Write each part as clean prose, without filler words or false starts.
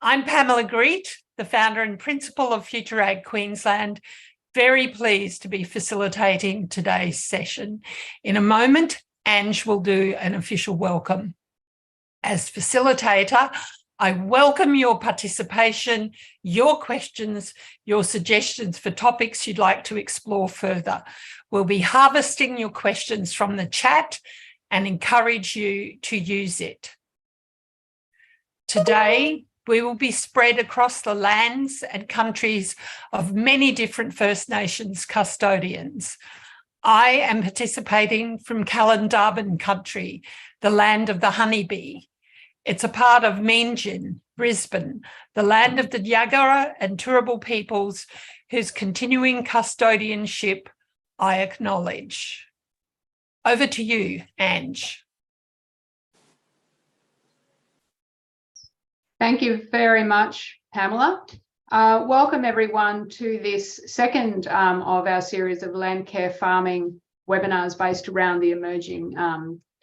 I'm Pamela Greet, the founder and principal of Future Ag Queensland. Very pleased to be facilitating today's session. In a moment, Ange will do an official welcome. As facilitator, I welcome your participation, your questions, your suggestions for topics you'd like to explore further. We'll be harvesting your questions from the chat and encourage you to use it. Today, we will be spread across the lands and countries of many different First Nations custodians. I am participating from Kalendarban country, the land of the honeybee. It's a part of Meanjin, Brisbane, the land of the Yagara and Turrbal peoples whose continuing custodianship I acknowledge. Over to you, Ange. Thank you very much, Pamela. Welcome everyone to this second of our series of Landcare Farming webinars based around the emerging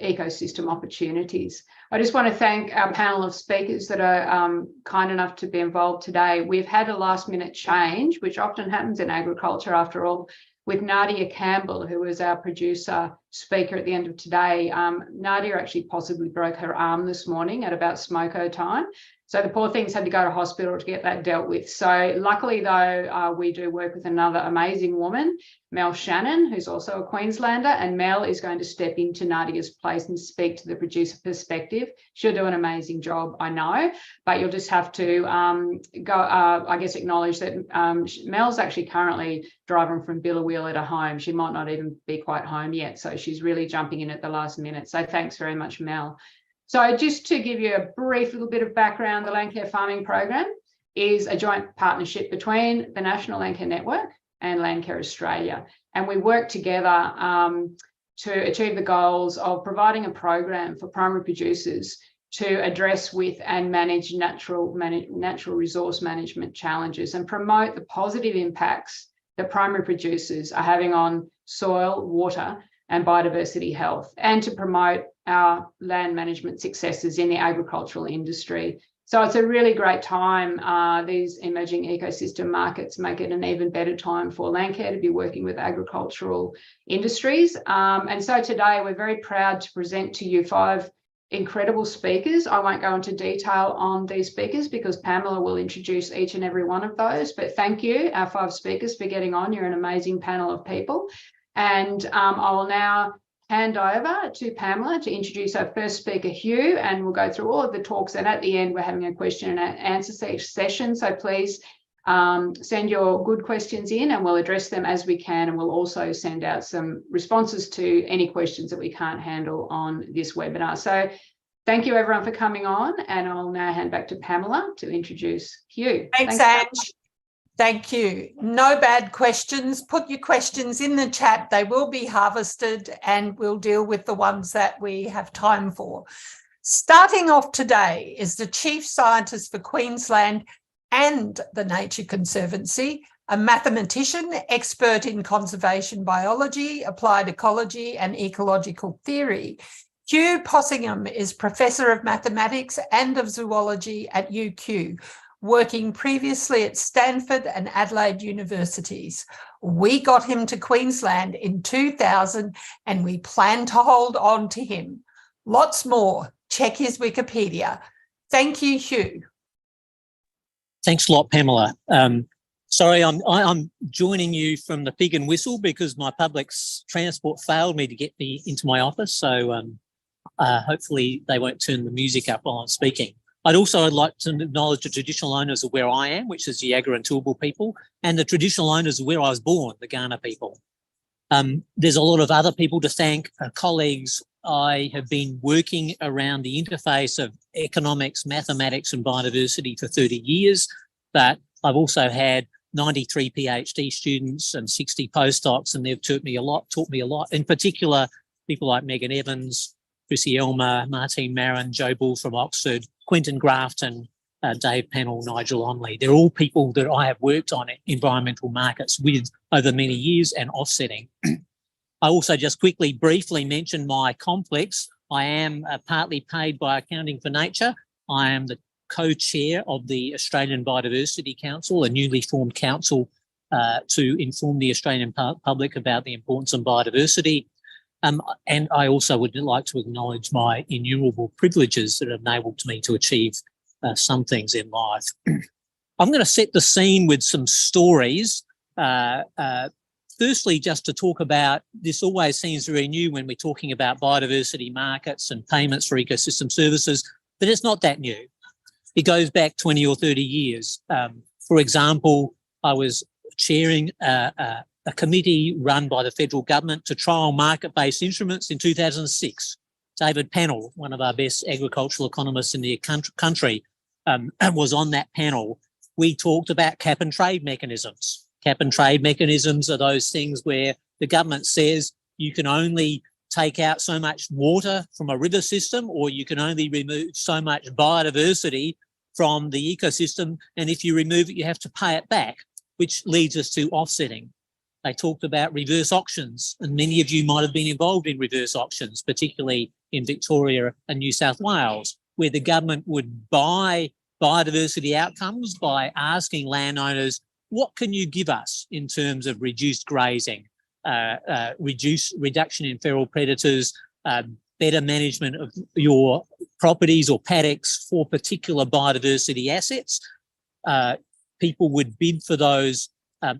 ecosystem opportunities. I just want to thank our panel of speakers that are kind enough to be involved today. We've had a last minute change, which often happens in agriculture after all, with Nadia Campbell, who was our producer speaker at the end of today. Nadia actually possibly broke her arm this morning at about smoko time. So the poor things had to go to hospital to get that dealt with. So luckily, though, we do work with another amazing woman, Mel Shannon, who's also a Queenslander, and Mel is going to step into Nadia's place and speak to the producer perspective. She'll do an amazing job, I know, but you'll just have to I guess, acknowledge that Mel's actually currently driving from Billawheeler to home. She might not even be quite home yet, so she's really jumping in at the last minute. So thanks very much, Mel. So just to give you a brief little bit of background, the Landcare Farming Program is a joint partnership between the National Landcare Network and Landcare Australia. And we work together to achieve the goals of providing a program for primary producers to address with and manage natural resource management challenges and promote the positive impacts that primary producers are having on soil, water, and biodiversity health, and to promote our land management successes in the agricultural industry. So it's a really great time. These emerging ecosystem markets make it an even better time for Landcare to be working with agricultural industries. And so today we're very proud to present to you 5 incredible speakers. I won't go into detail on these speakers because Pamela will introduce each and every one of those, but thank you, our 5 speakers, for getting on. You're an amazing panel of people. And I will now hand over to Pamela to introduce our first speaker, Hugh, and we'll go through all of the talks. And at the end, we're having a question and answer session. So please send your good questions in and we'll address them as we can. And we'll also send out some responses to any questions that we can't handle on this webinar. So thank you, everyone, for coming on. And I'll now hand back to Pamela to introduce Hugh. Thanks, Ange. Thank you. No bad questions. Put your questions in the chat. They will be harvested and we'll deal with the ones that we have time for. Starting off today is the Chief Scientist for Queensland and the Nature Conservancy, a mathematician, expert in conservation biology, applied ecology and ecological theory. Hugh Possingham is Professor of Mathematics and of Zoology at UQ, working previously at Stanford and Adelaide universities. We got him to Queensland in 2000 and we plan to hold on to him. Lots more. Check his Wikipedia. Thank you, Hugh. Thanks a lot, Pamela. Sorry, I'm joining you from the Pig and Whistle because my public transport failed me to get me into my office. So hopefully they won't turn the music up while I'm speaking. I'd like to acknowledge the traditional owners of where I am, which is the Yagara and Turrbal people, and the traditional owners of where I was born, the Kaurna people. There's a lot of other people to thank, colleagues. I have been working around the interface of economics, mathematics and biodiversity for 30 years, but I've also had 93 PhD students and 60 postdocs, and they've taught me a lot. In particular, people like Megan Evans, Chrissy Elmer, Martine Marin, Joe Bull from Oxford, Quentin Grafton, Dave Pennell, Nigel Onley. They're all people that I have worked on environmental markets with over many years and offsetting. I also just briefly mention my complex. I am partly paid by Accounting for Nature. I am the co-chair of the Australian Biodiversity Council, a newly formed council to inform the Australian public about the importance of biodiversity. And I also would like to acknowledge my innumerable privileges that have enabled me to achieve some things in life. I'm going to set the scene with some stories. Firstly, just to talk about, this always seems very new when we're talking about biodiversity markets and payments for ecosystem services, but it's not that new. It goes back 20 or 30 years. For example, I was chairing a committee run by the federal government to trial market-based instruments in 2006. David Pannell, one of our best agricultural economists in the country, was on that panel. We talked about cap and trade mechanisms. Cap and trade mechanisms are those things where the government says you can only take out so much water from a river system, or you can only remove so much biodiversity from the ecosystem, and if you remove it, you have to pay it back, which leads us to offsetting. They talked about reverse auctions, and many of you might have been involved in reverse auctions, particularly in Victoria and New South Wales, where the government would buy biodiversity outcomes by asking landowners, what can you give us in terms of reduced grazing, reduction in feral predators, better management of your properties or paddocks for particular biodiversity assets? People would bid for those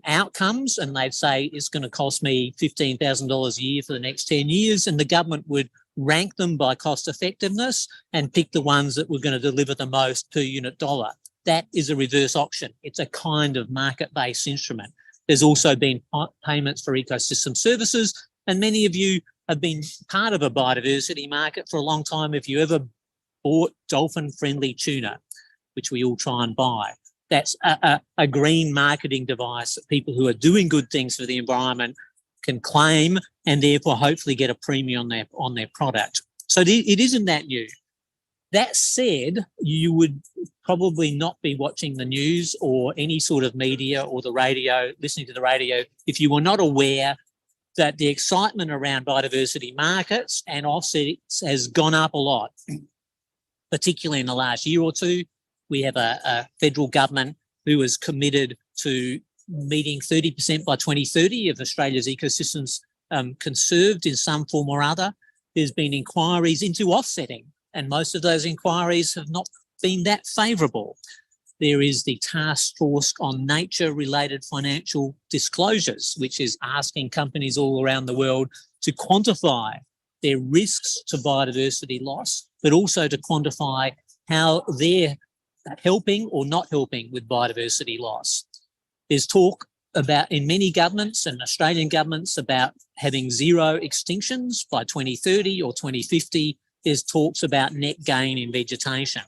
outcomes, and they'd say it's going to cost me $15,000 a year for the next 10 years, and the government would rank them by cost effectiveness and pick the ones that were going to deliver the most per unit dollar. That is a reverse auction. It's a kind of market-based instrument. There's also been payments for ecosystem services, and many of you have been part of a biodiversity market for a long time. If you ever bought dolphin-friendly tuna, which we all try and buy, that's a green marketing device that people who are doing good things for the environment can claim and therefore hopefully get a premium on their product. So it isn't that new. That said, you would probably not be watching the news or any sort of media or the radio, listening to the radio, if you were not aware that the excitement around biodiversity markets and offsets has gone up a lot, particularly in the last year or two. We have a federal government who is committed to meeting 30% by 2030 of Australia's ecosystems conserved in some form or other. There's been inquiries into offsetting, and most of those inquiries have not been that favourable. There is the Task Force on Nature-related Financial Disclosures, which is asking companies all around the world to quantify their risks to biodiversity loss, but also to quantify how they're helping or not helping with biodiversity loss. There's talk about, in many governments and Australian governments, about having zero extinctions by 2030 or 2050. There's talks about net gain in vegetation.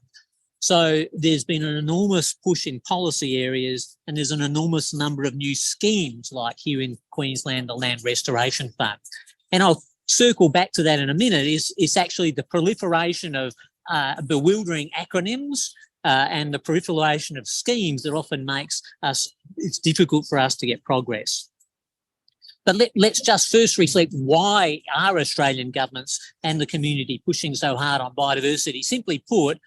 So there's been an enormous push in policy areas, and there's an enormous number of new schemes, like here in Queensland, the Land Restoration Fund. And I'll circle back to that in a minute. It's actually the proliferation of bewildering acronyms and the proliferation of schemes that often makes it's difficult for us to get progress. But let's just first reflect, why are Australian governments and the community pushing so hard on biodiversity? Simply put,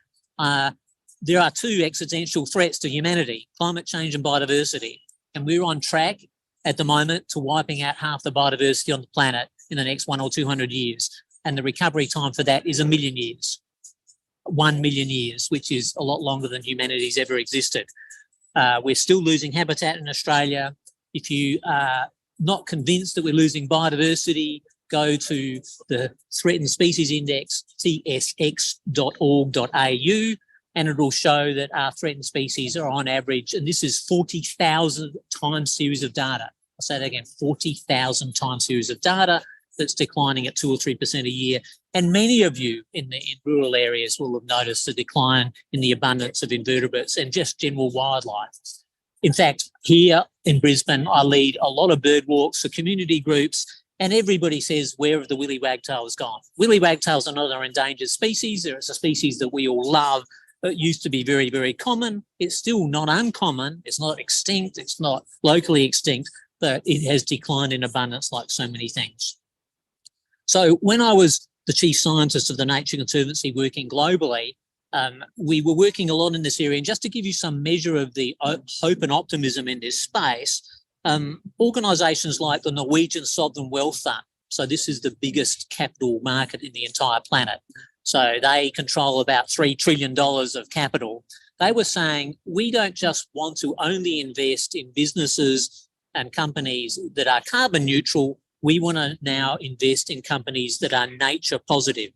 there are two existential threats to humanity: climate change and biodiversity. And we're on track at the moment to wiping out half the biodiversity on the planet in the next 100 or 200 years. And the recovery time for that is 1 million years. 1 million years, which is a lot longer than humanity's ever existed. We're still losing habitat in Australia. If you are not convinced that we're losing biodiversity, go to the Threatened Species Index, tsx.org.au, and it will show that our threatened species are on average, and this is 40,000 time series of data. I'll say that again, 40,000 time series of data that's declining at 2 or 3% a year. And many of you in rural areas will have noticed a decline in the abundance of invertebrates and just general wildlife. In fact, here in Brisbane, I lead a lot of bird walks for community groups, and everybody says, where have the willy wagtails gone? Willy wagtails are not an endangered species. It's a species that we all love. It used to be very, very common. It's still not uncommon. It's not extinct. It's not locally extinct, but it has declined in abundance like so many things. So when I was the chief scientist of the Nature Conservancy working globally, we were working a lot in this area. And just to give you some measure of the hope and optimism in this space, organisations like the Norwegian Sovereign Wealth Fund, so this is the biggest capital market in the entire planet. So they control about $3 trillion of capital. They were saying, we don't just want to only invest in businesses and companies that are carbon neutral. We want to now invest in companies that are nature positive,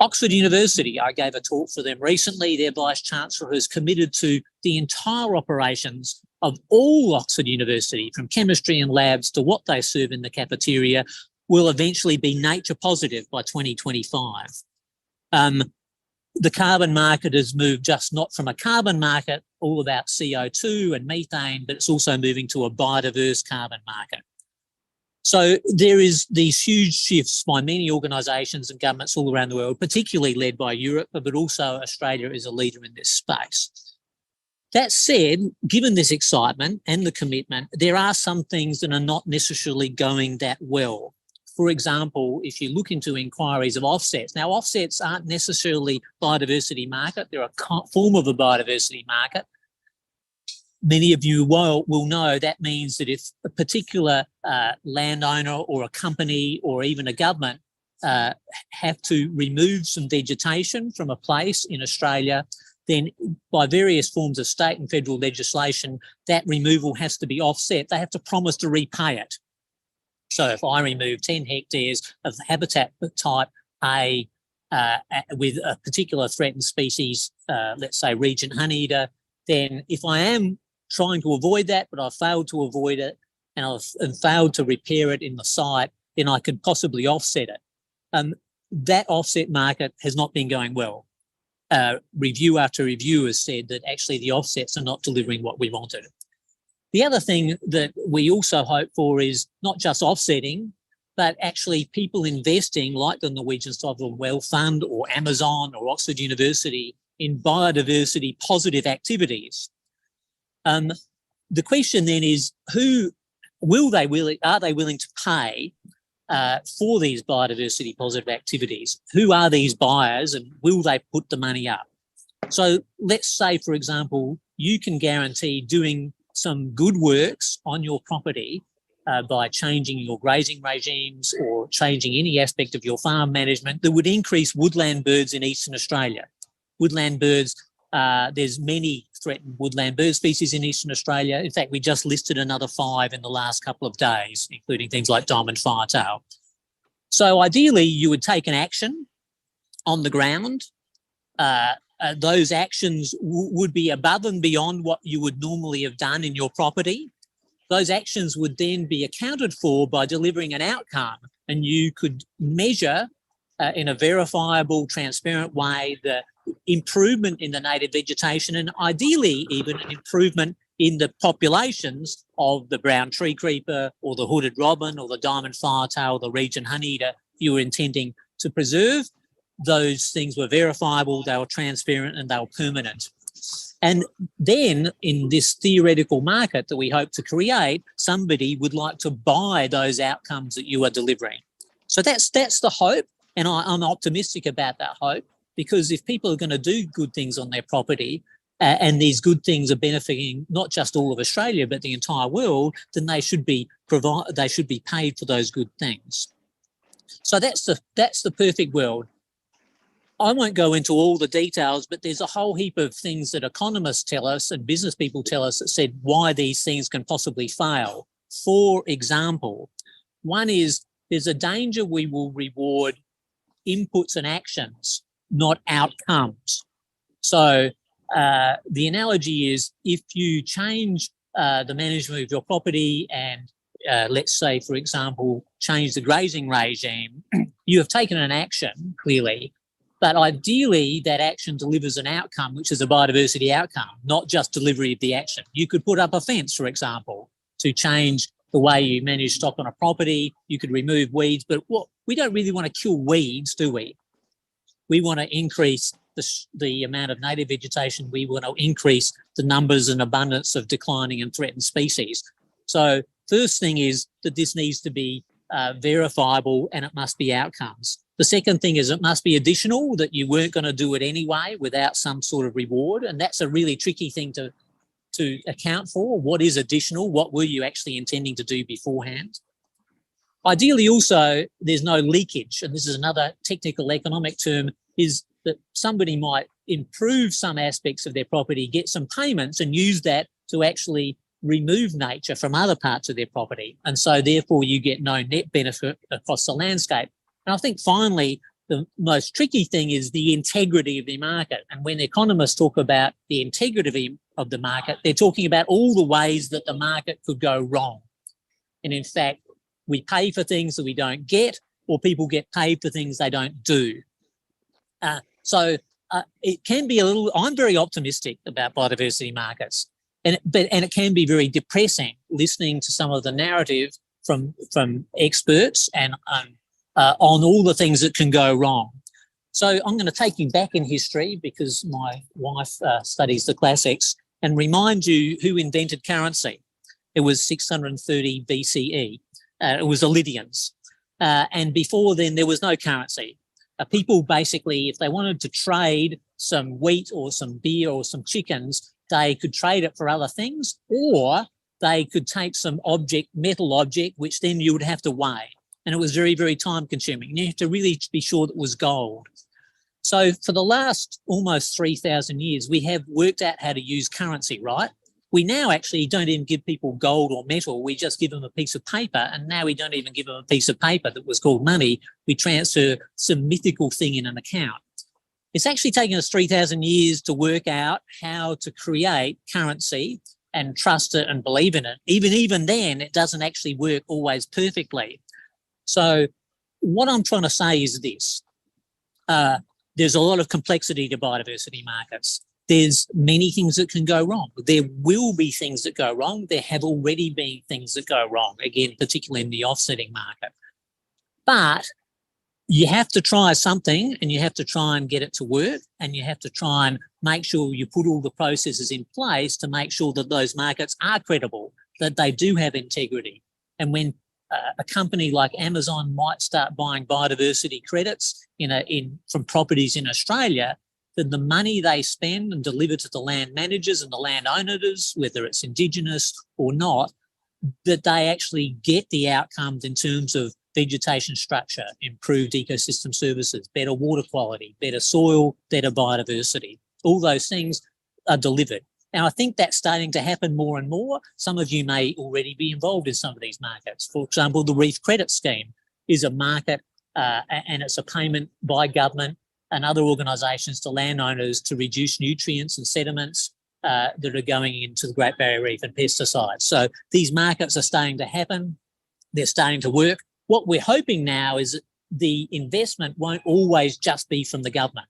Oxford University, I gave a talk for them recently. Their Vice-Chancellor has committed to the entire operations of all Oxford University, from chemistry and labs to what they serve in the cafeteria, will eventually be nature positive by 2025. The carbon market has moved just not from a carbon market, all about CO2 and methane, but it's also moving to a biodiverse carbon market. So there is these huge shifts by many organisations and governments all around the world, particularly led by Europe, but also Australia is a leader in this space. That said, given this excitement and the commitment, there are some things that are not necessarily going that well. For example, if you look into inquiries of offsets, now offsets aren't necessarily biodiversity market, they're a form of a biodiversity market. Many of you will know that means that if a particular landowner or a company or even a government have to remove some vegetation from a place in Australia, then by various forms of state and federal legislation, that removal has to be offset. They have to promise to repay it. So if I remove 10 hectares of habitat type A with a particular threatened species, let's say Regent honeyeater, then if I am trying to avoid that, but I've failed to avoid it and I've failed to repair it in the site, then I could possibly offset it. That offset market has not been going well. Review after review has said that actually the offsets are not delivering what we wanted. The other thing that we also hope for is not just offsetting, but actually people investing like the Norwegian Sovereign Wealth Fund or Amazon or Oxford University in biodiversity positive activities. The question then is, are they willing to pay for these biodiversity positive activities? Who are these buyers and will they put the money up? So let's say, for example, you can guarantee doing some good works on your property by changing your grazing regimes or changing any aspect of your farm management that would increase woodland birds in Eastern Australia. Woodland birds, there's many threatened woodland bird species in Eastern Australia. In fact, we just listed another 5 in the last couple of days, including things like diamond firetail. So ideally, you would take an action on the ground. Those actions would be above and beyond what you would normally have done in your property. Those actions would then be accounted for by delivering an outcome, and you could measure in a verifiable, transparent way the improvement in the native vegetation and ideally even an improvement in the populations of the brown tree creeper or the hooded robin or the diamond firetail or the Regent honeyeater you were intending to preserve. Those things were verifiable, they were transparent and they were permanent. And then in this theoretical market that we hope to create, somebody would like to buy those outcomes that you are delivering. So that's the hope, and I'm optimistic about that hope, because if people are going to do good things on their property and these good things are benefiting not just all of Australia but the entire world, then they should be paid for those good things. So that's the perfect world. I won't go into all the details, but there's a whole heap of things that economists tell us and business people tell us that said why these things can possibly fail. For example, one is there's a danger we will reward inputs and actions, not outcomes. So the analogy is if you change the management of your property and let's say, for example, change the grazing regime, you have taken an action, clearly, but ideally that action delivers an outcome, which is a biodiversity outcome, not just delivery of the action. You could put up a fence, for example, to change the way you manage stock on a property. You could remove weeds, but we don't really want to kill weeds, do we? We want to increase the amount of native vegetation. We want to increase the numbers and abundance of declining and threatened species. So first thing is that this needs to be verifiable and it must be outcomes. The second thing is it must be additional, that you weren't going to do it anyway without some sort of reward. And that's a really tricky thing to account for. What is additional? What were you actually intending to do beforehand? Ideally also, there's no leakage. And this is another technical economic term, is that somebody might improve some aspects of their property, get some payments and use that to actually remove nature from other parts of their property. And so therefore you get no net benefit across the landscape. And I think finally, the most tricky thing is the integrity of the market. And when economists talk about the integrity of the market, they're talking about all the ways that the market could go wrong. And in fact, we pay for things that we don't get, or people get paid for things they don't do. So it can be a little, I'm very optimistic about biodiversity markets, and it can be very depressing listening to some of the narrative from experts and on all the things that can go wrong. So I'm going to take you back in history, because my wife studies the classics, and remind you who invented currency. It was 630 BCE. It was the Lydians. And before then, there was no currency. People basically, if they wanted to trade some wheat or some beer or some chickens, they could trade it for other things, or they could take some metal object, which then you would have to weigh. And it was very, very time consuming. You have to really be sure that it was gold. So for the last almost 3,000 years, we have worked out how to use currency, right? We now actually don't even give people gold or metal. We just give them a piece of paper. And now we don't even give them a piece of paper that was called money. We transfer some mythical thing in an account. It's actually taken us 3,000 years to work out how to create currency and trust it and believe in it. Even then, it doesn't actually work always perfectly. So what I'm trying to say is this. There's a lot of complexity to biodiversity markets. There's many things that can go wrong. There will be things that go wrong. There have already been things that go wrong, again, particularly in the offsetting market. But you have to try something, and you have to try and get it to work, and you have to try and make sure you put all the processes in place to make sure that those markets are credible, that they do have integrity. And when a company like Amazon might start buying biodiversity credits from properties in Australia, then the money they spend and deliver to the land managers and the landowners, whether it's Indigenous or not, that they actually get the outcomes in terms of vegetation structure, improved ecosystem services, better water quality, better soil, better biodiversity. All those things are delivered. Now, I think that's starting to happen more and more. Some of you may already be involved in some of these markets. For example, the Reef Credit Scheme is a market and it's a payment by government and other organisations to landowners to reduce nutrients and sediments that are going into the Great Barrier Reef and pesticides. So these markets are starting to happen. They're starting to work. What we're hoping now is that the investment won't always just be from the government.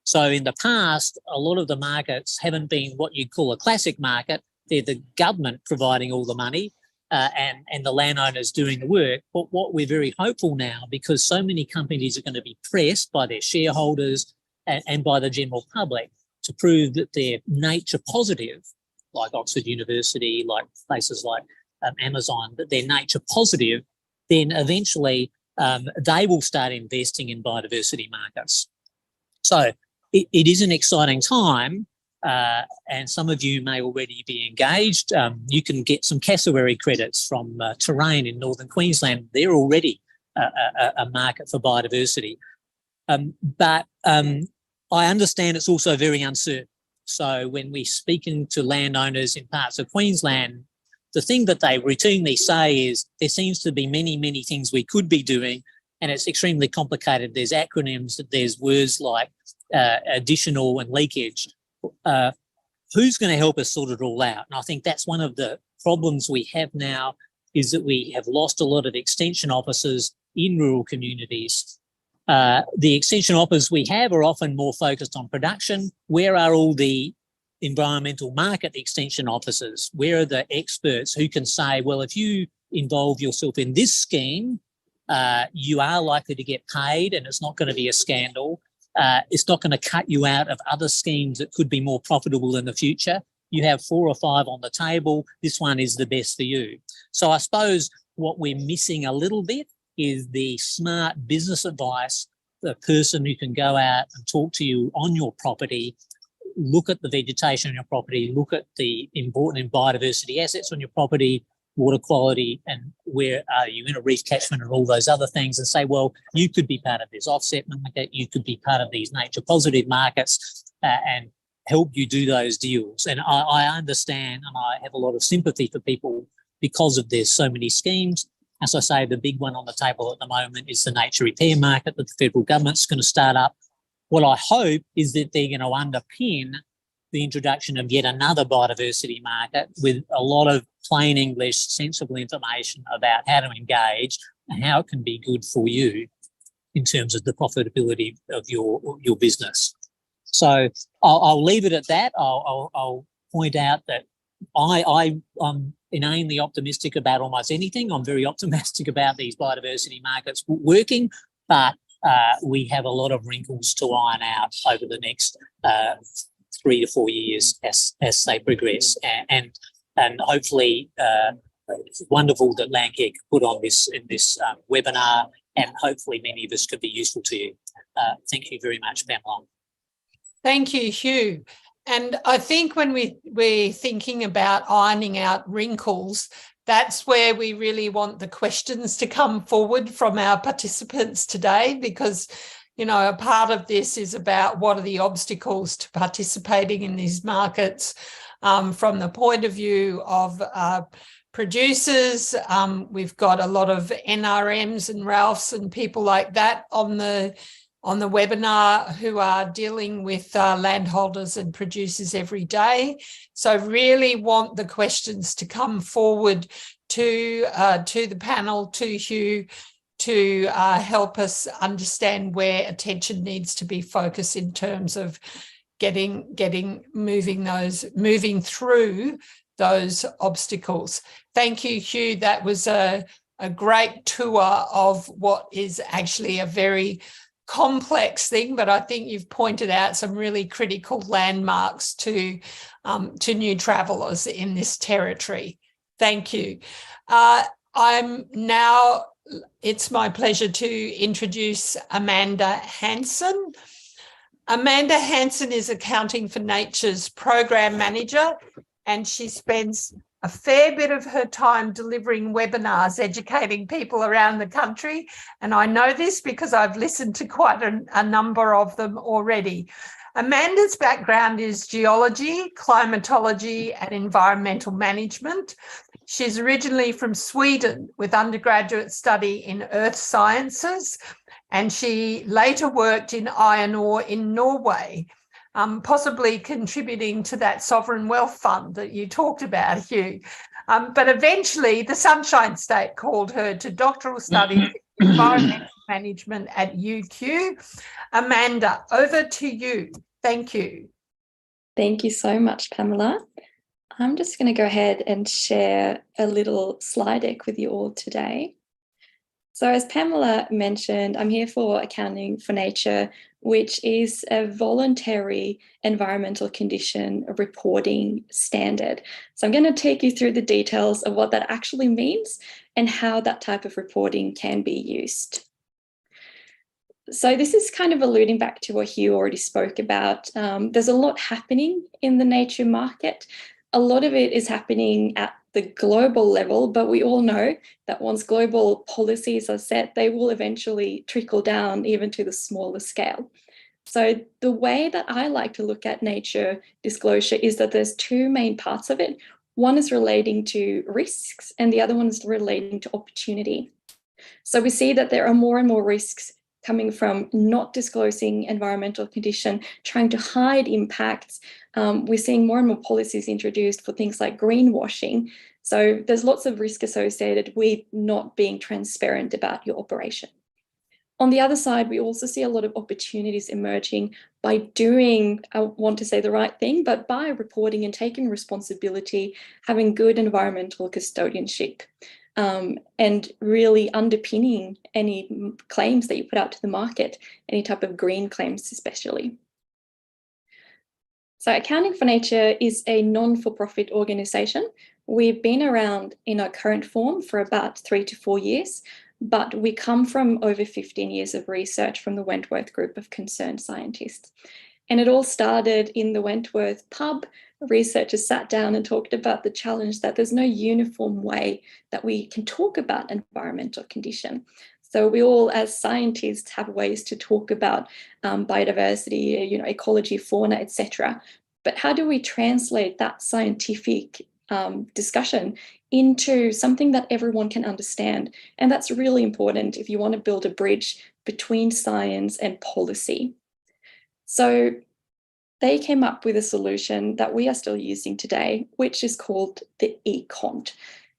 So in the past, a lot of the markets haven't been what you'd call a classic market. They're the government providing all the money and the landowners doing the work. But what we're very hopeful now, because so many companies are going to be pressed by their shareholders and by the general public to prove that they're nature positive, like Oxford University, like places like Amazon, that they're nature positive, then eventually they will start investing in biodiversity markets. So it is an exciting time, and some of you may already be engaged. You can get some cassowary credits from Terrain in northern Queensland. They're already a market for biodiversity. But I understand it's also very uncertain. So when we're speaking to landowners in parts of Queensland, the thing that they routinely say is there seems to be many, many things we could be doing, and it's extremely complicated. There's acronyms, there's words like additional and leakage. Who's going to help us sort it all out? And I think that's one of the problems we have now, is that we have lost a lot of extension officers in rural communities. The extension officers we have are often more focused on production. Where are all the environmental market extension officers? Where are the experts who can say, well, if you involve yourself in this scheme, you are likely to get paid and it's not going to be a scandal. It's not going to cut you out of other schemes that could be more profitable in the future. You have 4 or 5 on the table. This one is the best for you. So I suppose what we're missing a little bit is the smart business advice, the person who can go out and talk to you on your property, look at the vegetation on your property, look at the important biodiversity assets on your property, water quality, and where are you in a reef catchment and all those other things, and say, well, you could be part of this offset market, you could be part of these nature positive markets, and help you do those deals. And I understand, and I have a lot of sympathy for people because of there's so many schemes. As I say, the big one on the table at the moment is the nature repair market that the federal government's going to start up. What I hope is that they're going to underpin the introduction of yet another biodiversity market with a lot of plain English, sensible information about how to engage and how it can be good for you in terms of the profitability of your business. So I'll leave it at that. I'll point out that I'm inanely optimistic about almost anything. I'm very optimistic about these biodiversity markets working, but we have a lot of wrinkles to iron out over the next 3 to 4 years as they progress. And hopefully it's wonderful that Landcare could put on this webinar, and hopefully many of us could be useful to you. Thank you very much, Pamela. Thank you, Hugh. And I think when we're thinking about ironing out wrinkles, that's where we really want the questions to come forward from our participants today, because, you know, a part of this is about what are the obstacles to participating in these markets from the point of view of producers. We've got a lot of NRMs and Ralphs and people like that on the webinar who are dealing with landholders and producers every day. So really want the questions to come forward to the panel, to Hugh, to help us understand where attention needs to be focused in terms of moving through those obstacles. Thank you, Hugh. That was a great tour of what is actually a very complex thing, but I think you've pointed out some really critical landmarks to new travellers in this territory. Thank you. It's my pleasure to introduce Amanda Hanson. Amanda Hanson is Accounting for Nature's Program Manager, and she spends a fair bit of her time delivering webinars, educating people around the country. And I know this because I've listened to quite a number of them already. Amanda's background is geology, climatology, and environmental management. She's originally from Sweden with undergraduate study in earth sciences, and she later worked in iron ore in Norway, possibly contributing to that sovereign wealth fund that you talked about, Hugh. But eventually the Sunshine State called her to doctoral studies in environmental management at UQ. Amanda, over to you. Thank you. Thank you so much, Pamela. I'm just going to go ahead and share a little slide deck with you all today. So as Pamela mentioned, I'm here for Accounting for Nature, which is a voluntary environmental condition reporting standard. So I'm going to take you through the details of what that actually means and how that type of reporting can be used. So this is kind of alluding back to what Hugh already spoke about. There's a lot happening in the nature market. A lot of it is happening at the global level, but we all know that once global policies are set, they will eventually trickle down even to the smaller scale. So the way that I like to look at nature disclosure is that there's two main parts of it. One is relating to risks and the other one is relating to opportunity. So we see that there are more and more risks coming from not disclosing environmental condition, trying to hide impacts. We're seeing more and more policies introduced for things like greenwashing. So there's lots of risk associated with not being transparent about your operation. On the other side, we also see a lot of opportunities emerging by doing, I want to say the right thing, but by reporting and taking responsibility, having good environmental custodianship. And really underpinning any claims that you put out to the market, any type of green claims especially. So Accounting for Nature is a non-for-profit organisation. We've been around in our current form for about 3 to 4 years, but we come from over 15 years of research from the Wentworth Group of Concerned Scientists. And it all started in the Wentworth pub. Researchers sat down and talked about the challenge that there's no uniform way that we can talk about environmental condition. So we all, as scientists, have ways to talk about biodiversity, ecology, fauna, etc. But how do we translate that scientific discussion into something that everyone can understand? And that's really important if you want to build a bridge between science and policy. So they came up with a solution that we are still using today, which is called the ECONT.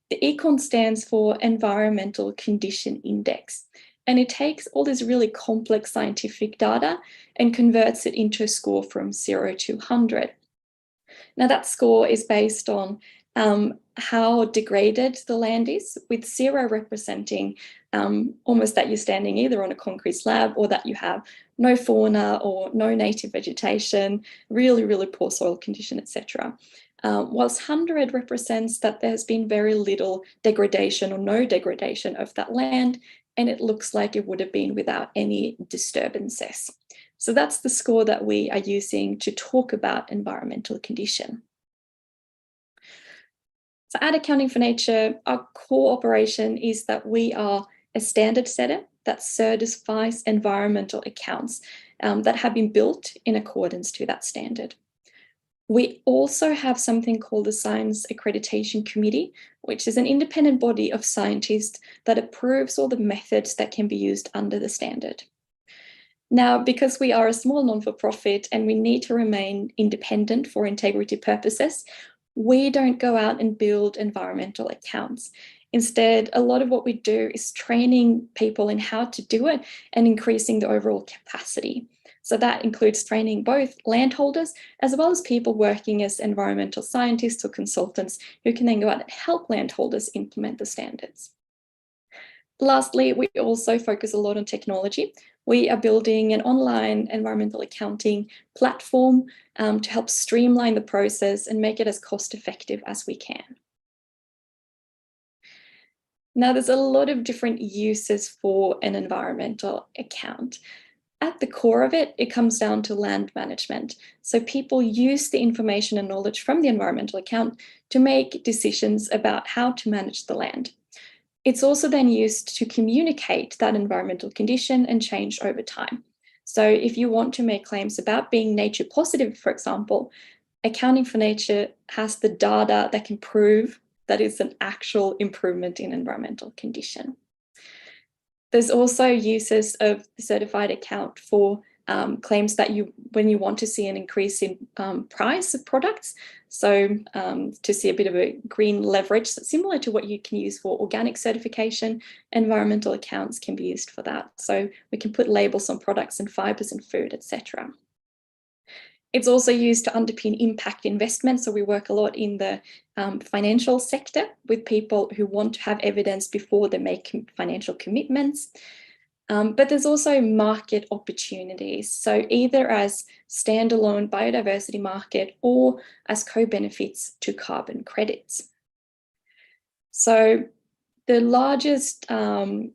The ECONT stands for Environmental Condition Index, and it takes all this really complex scientific data and converts it into a score from 0 to 100. Now, that score is based on how degraded the land is, with 0 representing almost that you're standing either on a concrete slab or that you have no fauna or no native vegetation, really, really poor soil condition, etc. Whilst 100 represents that there's been very little degradation or no degradation of that land, and it looks like it would have been without any disturbances. So that's the score that we are using to talk about environmental condition. So at Accounting for Nature, our core operation is that we are a standard setter that certifies environmental accounts that have been built in accordance to that standard. We also have something called the Science Accreditation Committee, which is an independent body of scientists that approves all the methods that can be used under the standard. Now, because we are a small non-for-profit and we need to remain independent for integrity purposes, we don't go out and build environmental accounts. Instead, a lot of what we do is training people in how to do it and increasing the overall capacity. So that includes training both landholders as well as people working as environmental scientists or consultants who can then go out and help landholders implement the standards. Lastly, we also focus a lot on technology. We are building an online environmental accounting platform to help streamline the process and make it as cost-effective as we can. Now, there's a lot of different uses for an environmental account. At the core of it, it comes down to land management. So people use the information and knowledge from the environmental account to make decisions about how to manage the land. It's also then used to communicate that environmental condition and change over time. So if you want to make claims about being nature positive, for example, Accounting for Nature has the data that can prove that it's an actual improvement in environmental condition. There's also uses of the certified account for claims that when you want to see an increase in price of products. So to see a bit of a green leverage, similar to what you can use for organic certification, environmental accounts can be used for that. So we can put labels on products and fibers and food, etc. It's also used to underpin impact investment. So we work a lot in the financial sector with people who want to have evidence before they make financial commitments. But there's also market opportunities. So either as standalone biodiversity market or as co-benefits to carbon credits. So the largest carbon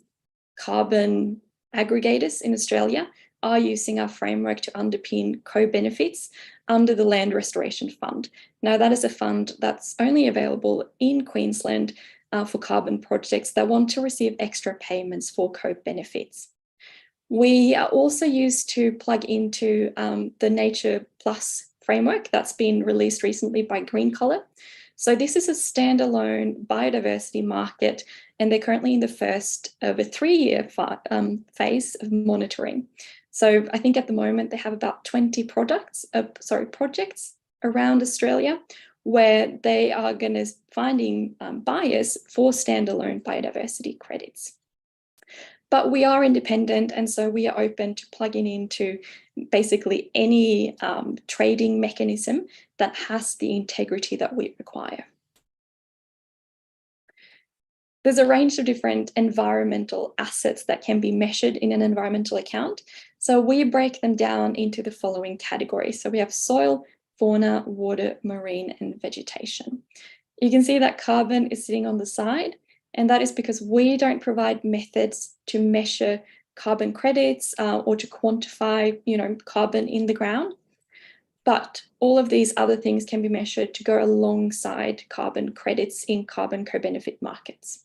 aggregators in Australia are using our framework to underpin co-benefits under the Land Restoration Fund. Now, that is a fund that's only available in Queensland for carbon projects that want to receive extra payments for co-benefits. We are also used to plug into the Nature Plus framework that's been released recently by Green Collar. So this is a standalone biodiversity market, and they're currently in the first of a 3-year phase of monitoring. So I think at the moment they have about 20 projects around Australia where they are going to finding buyers for standalone biodiversity credits. But we are independent, and so we are open to plugging into basically any trading mechanism that has the integrity that we require. There's a range of different environmental assets that can be measured in an environmental account. So we break them down into the following categories. So we have soil, fauna, water, marine, and vegetation. You can see that carbon is sitting on the side, And that is because we don't provide methods to measure carbon credits or to quantify, carbon in the ground. But all of these other things can be measured to go alongside carbon credits in carbon co-benefit markets.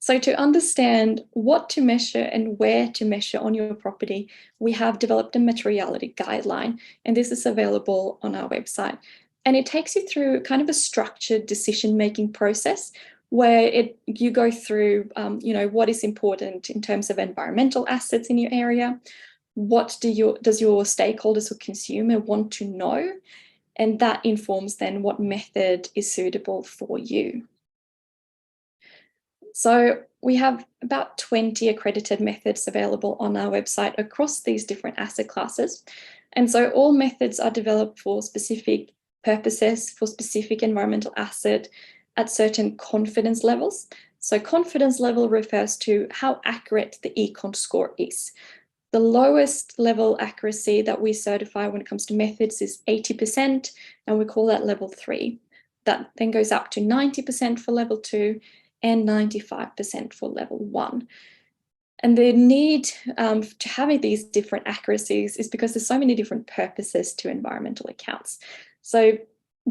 So to understand what to measure and where to measure on your property, we have developed a materiality guideline, and this is available on our website. And it takes you through kind of a structured decision-making process where you go through, what is important in terms of environmental assets in your area, what does your stakeholders or consumer want to know, and that informs then what method is suitable for you. So we have about 20 accredited methods available on our website across these different asset classes. And so all methods are developed for specific purposes, for specific environmental asset at certain confidence levels. So confidence level refers to how accurate the econ score is. The lowest level accuracy that we certify when it comes to methods is 80%, and we call that level 3. That then goes up to 90% for level 2 and 95% for level 1. And the need to having these different accuracies is because there's so many different purposes to environmental accounts. So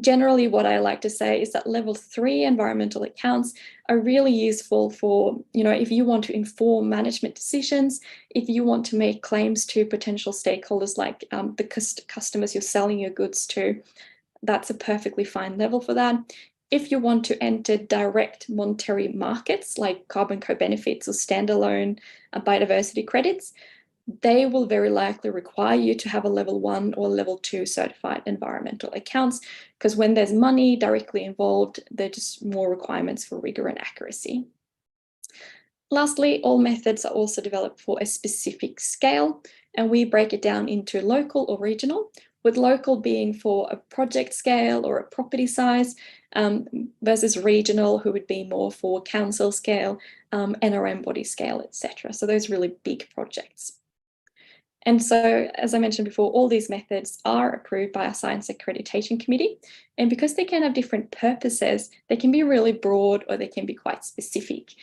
generally what I like to say is that level 3 environmental accounts are really useful for, if you want to inform management decisions, if you want to make claims to potential stakeholders like the customers you're selling your goods to, that's a perfectly fine level for that. If you want to enter direct monetary markets like carbon co-benefits or standalone biodiversity credits, they will very likely require you to have a level 1 or level 2 certified environmental accounts, because when there's money directly involved, there's just more requirements for rigor and accuracy. Lastly, all methods are also developed for a specific scale, and we break it down into local or regional, with local being for a project scale or a property size, versus regional, who would be more for council scale, NRM body scale, etc. So those really big projects. And so, as I mentioned before, all these methods are approved by our Science Accreditation Committee. And because they can have different purposes, they can be really broad or they can be quite specific.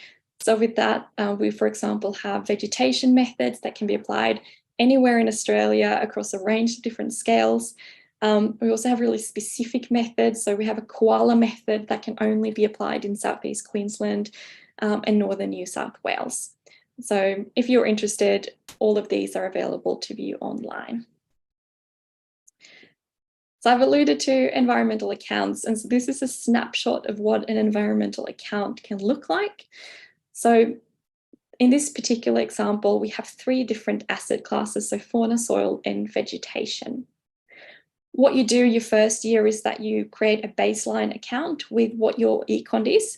So with that, we, for example, have vegetation methods that can be applied anywhere in Australia across a range of different scales. We also have really specific methods. So we have a koala method that can only be applied in Southeast Queensland and Northern New South Wales. So if you're interested, all of these are available to view online. So I've alluded to environmental accounts, and so this is a snapshot of what an environmental account can look like. So in this particular example, we have 3 different asset classes, so fauna, soil, and vegetation. What you do your first year is that you create a baseline account with what your econ is,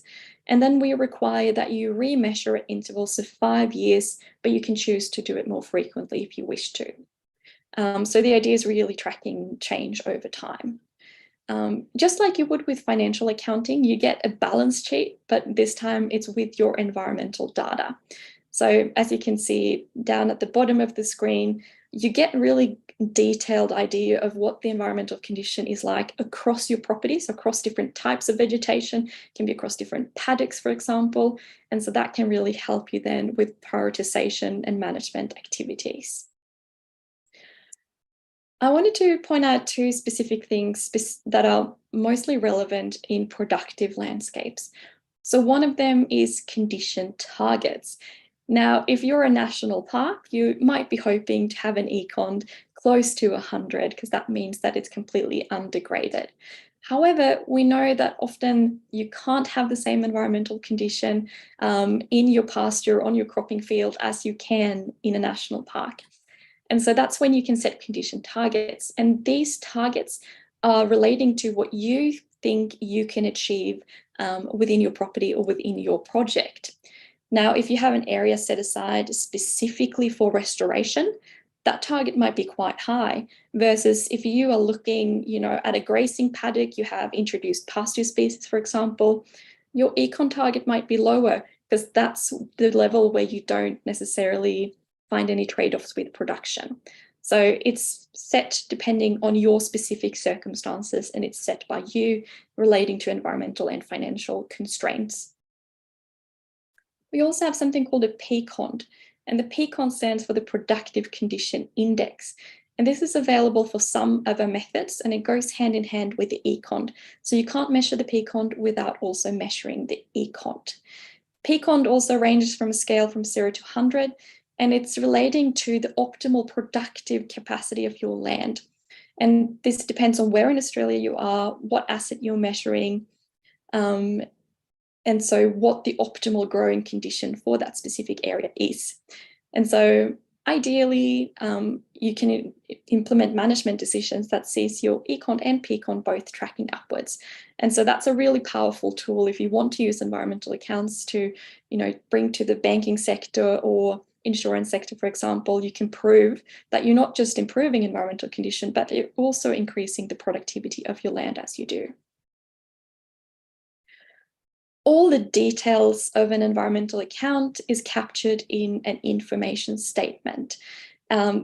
and then we require that you remeasure at intervals of 5 years, but you can choose to do it more frequently if you wish to. So the idea is really tracking change over time. Just like you would with financial accounting, you get a balance sheet, but this time it's with your environmental data. So as you can see down at the bottom of the screen, you get a really detailed idea of what the environmental condition is like across your properties, across different types of vegetation, can be across different paddocks, for example. And so that can really help you then with prioritization and management activities. I wanted to point out 2 specific things that are mostly relevant in productive landscapes. So one of them is condition targets. Now, if you're a national park, you might be hoping to have an econ close to 100, because that means that it's completely undegraded. However, we know that often you can't have the same environmental condition in your pasture, on your cropping field, as you can in a national park. And so that's when you can set condition targets. And these targets are relating to what you think you can achieve within your property or within your project. Now, if you have an area set aside specifically for restoration, that target might be quite high, versus if you are looking, at a grazing paddock, you have introduced pasture species, for example, your econ target might be lower, because that's the level where you don't necessarily find any trade-offs with production. So it's set depending on your specific circumstances, and it's set by you relating to environmental and financial constraints. We also have something called a PCOND, and the PCOND stands for the Productive Condition Index. And this is available for some of our methods, and it goes hand in hand with the ECOND. So you can't measure the PCOND without also measuring the ECOND. PCOND also ranges from a scale from 0 to 100, and it's relating to the optimal productive capacity of your land. And this depends on where in Australia you are, what asset you're measuring, and so what the optimal growing condition for that specific area is. And so ideally, you can implement management decisions that sees your ECOND and PCOND both tracking upwards. And so that's a really powerful tool if you want to use environmental accounts to, bring to the banking sector or insurance sector, for example. You can prove that you're not just improving environmental condition, but you're also increasing the productivity of your land as you do. All the details of an environmental account is captured in an information statement.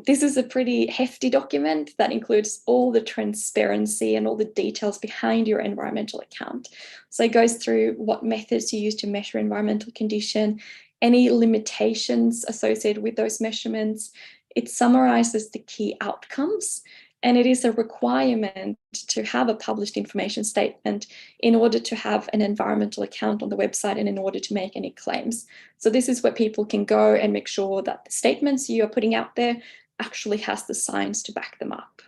This is a pretty hefty document that includes all the transparency and all the details behind your environmental account. So it goes through what methods you use to measure environmental condition, any limitations associated with those measurements. It summarizes the key outcomes, and it is a requirement to have a published information statement in order to have an environmental account on the website and in order to make any claims. So this is where people can go and make sure that the statements you are putting out there actually has the science to back them up.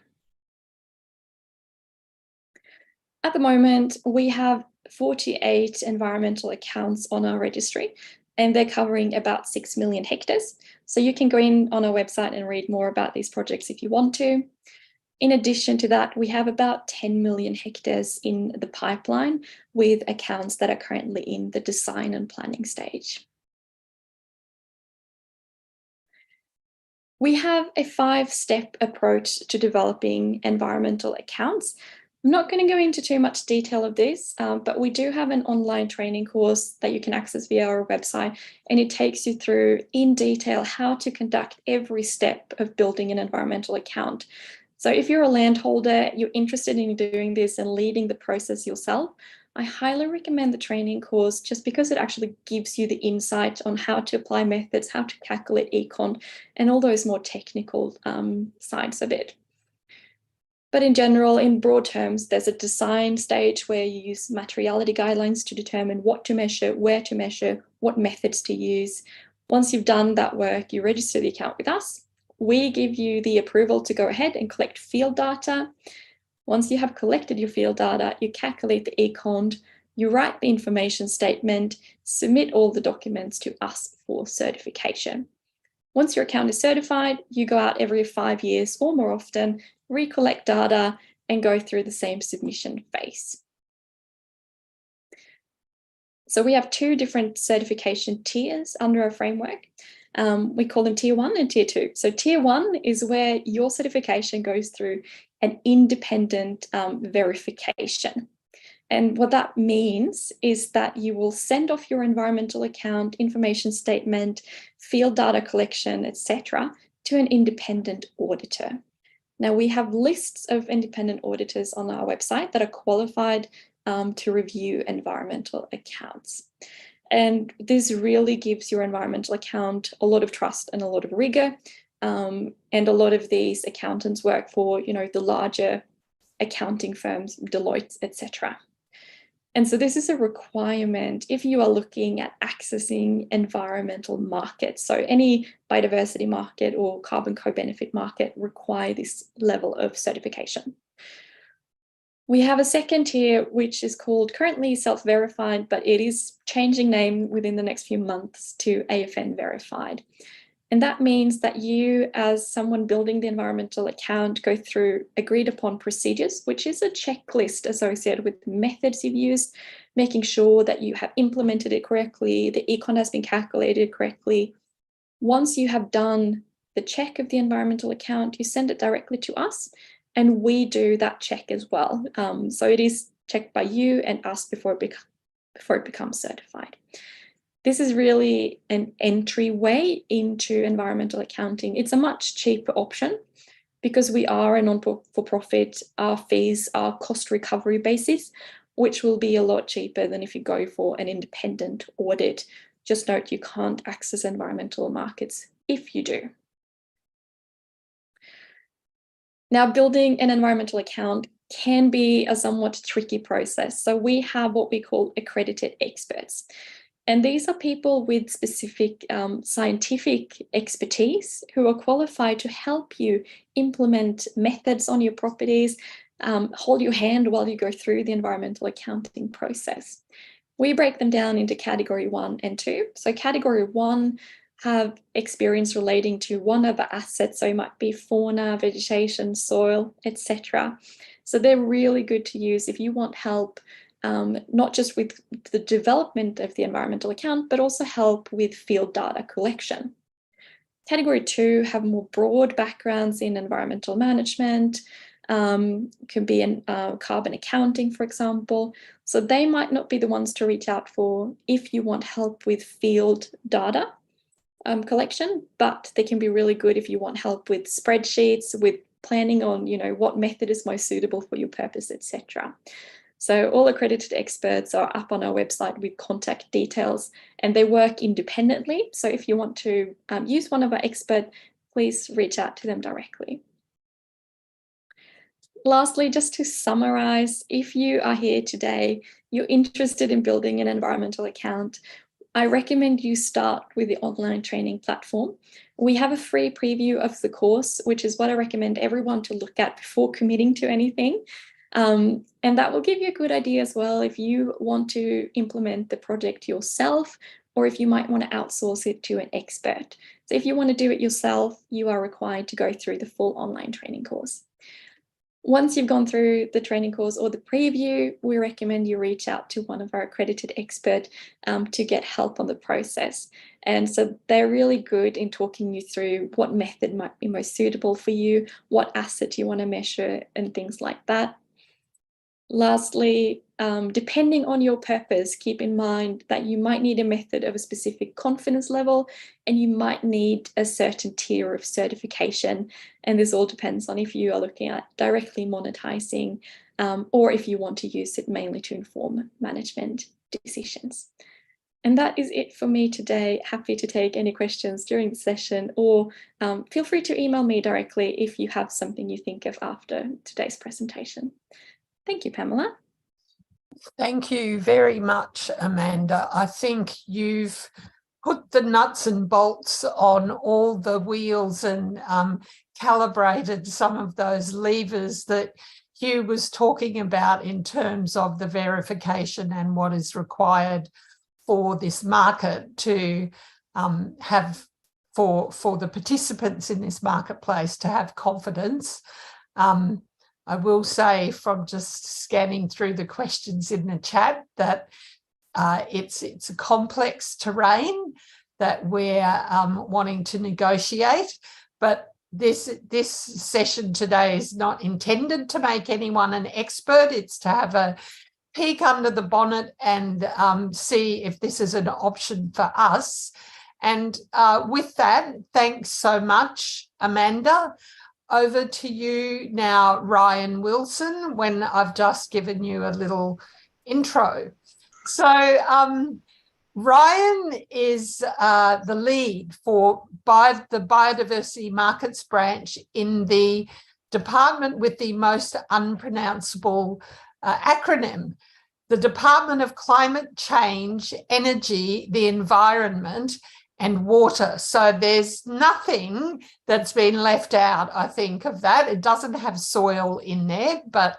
At the moment, we have 48 environmental accounts on our registry, and they're covering about 6 million hectares. So you can go in on our website and read more about these projects if you want to. In addition to that, we have about 10 million hectares in the pipeline with accounts that are currently in the design and planning stage. We have a 5-step approach to developing environmental accounts. I'm not going to go into too much detail of this, but we do have an online training course that you can access via our website, and it takes you through in detail how to conduct every step of building an environmental account. So if you're a landholder, you're interested in doing this and leading the process yourself, I highly recommend the training course just because it actually gives you the insight on how to apply methods, how to calculate ECOND, and all those more technical sides of it. But in general, in broad terms, there's a design stage where you use materiality guidelines to determine what to measure, where to measure, what methods to use. Once you've done that work, you register the account with us. We give you the approval to go ahead and collect field data. Once you have collected your field data, you calculate the ECOND, you write the information statement, submit all the documents to us for certification. Once your account is certified, you go out every 5 years or more often, recollect data, and go through the same submission phase. So we have 2 different certification tiers under our framework. We call them Tier 1 and Tier 2. So Tier 1 is where your certification goes through an independent verification. And what that means is that you will send off your environmental account, information statement, field data collection, etc., to an independent auditor. Now, we have lists of independent auditors on our website that are qualified to review environmental accounts. And this really gives your environmental account a lot of trust and a lot of rigor. And a lot of these accountants work for, the larger accounting firms, Deloitte, etc. And so this is a requirement if you are looking at accessing environmental markets. So any biodiversity market or carbon co-benefit market require this level of certification. We have a second tier, which is called currently self-verified, but it is changing name within the next few months to AFN verified. And that means that you, as someone building the environmental account, go through agreed upon procedures, which is a checklist associated with methods you've used, making sure that you have implemented it correctly, the ECOND has been calculated correctly. Once you have done the check of the environmental account, you send it directly to us, and we do that check as well. So it is checked by you and us before it becomes certified. This is really an entryway into environmental accounting. It's a much cheaper option because we are a non-for-profit. Our fees are cost recovery basis, which will be a lot cheaper than if you go for an independent audit Just note you can't access environmental markets if you do. Now, building an environmental account can be a somewhat tricky process. So we have what we call accredited experts. And these are people with specific scientific expertise who are qualified to help you implement methods on your properties, hold your hand while you go through the environmental accounting process. We break them down into category 1 and 2. So category 1 have experience relating to one of the assets. So it might be fauna, vegetation, soil, etc. So they're really good to use if you want help not just with the development of the environmental account, but also help with field data collection. Category 2 have more broad backgrounds in environmental management, can be in carbon accounting, for example. So they might not be the ones to reach out for if you want help with field data collection, but they can be really good if you want help with spreadsheets, with planning on, what method is most suitable for your purpose, etc. So all accredited experts are up on our website with contact details, and they work independently. So if you want to use one of our experts, please reach out to them directly. Lastly, just to summarize, if you are here today, you're interested in building an environmental account, I recommend you start with the online training platform. We have a free preview of the course, which is what I recommend everyone to look at before committing to anything. And that will give you a good idea as well if you want to implement the project yourself, or if you might want to outsource it to an expert. So if you want to do it yourself, you are required to go through the full online training course. Once you've gone through the training course or the preview, we recommend you reach out to one of our accredited experts to get help on the process. And so they're really good in talking you through what method might be most suitable for you, what asset you want to measure, and things like that. Lastly, depending on your purpose, keep in mind that you might need a method of a specific confidence level, and you might need a certain tier of certification. And this all depends on if you are looking at directly monetizing or if you want to use it mainly to inform management decisions. And that is it for me today. Happy to take any questions during the session, or feel free to email me directly if you have something you think of after today's presentation. Thank you, Pamela. Thank you very much, Amanda. I think you've put the nuts and bolts on all the wheels and calibrated some of those levers that Hugh was talking about in terms of the verification and what is required for this market to have for the participants in this marketplace to have confidence. I will say from just scanning through the questions in the chat that it's a complex terrain that we're wanting to negotiate, but this session today is not intended to make anyone an expert. It's to have a peek under the bonnet and see if this is an option for us. And with that, thanks so much, Amanda. Over to you now, Ryan Wilson, when I've just given you a little intro. So Ryan is the lead for the Biodiversity Markets branch in the department with the most unpronounceable acronym, the Department of Climate Change, Energy, the Environment and Water. So there's nothing that's been left out, I think, of that. It doesn't have soil in there, but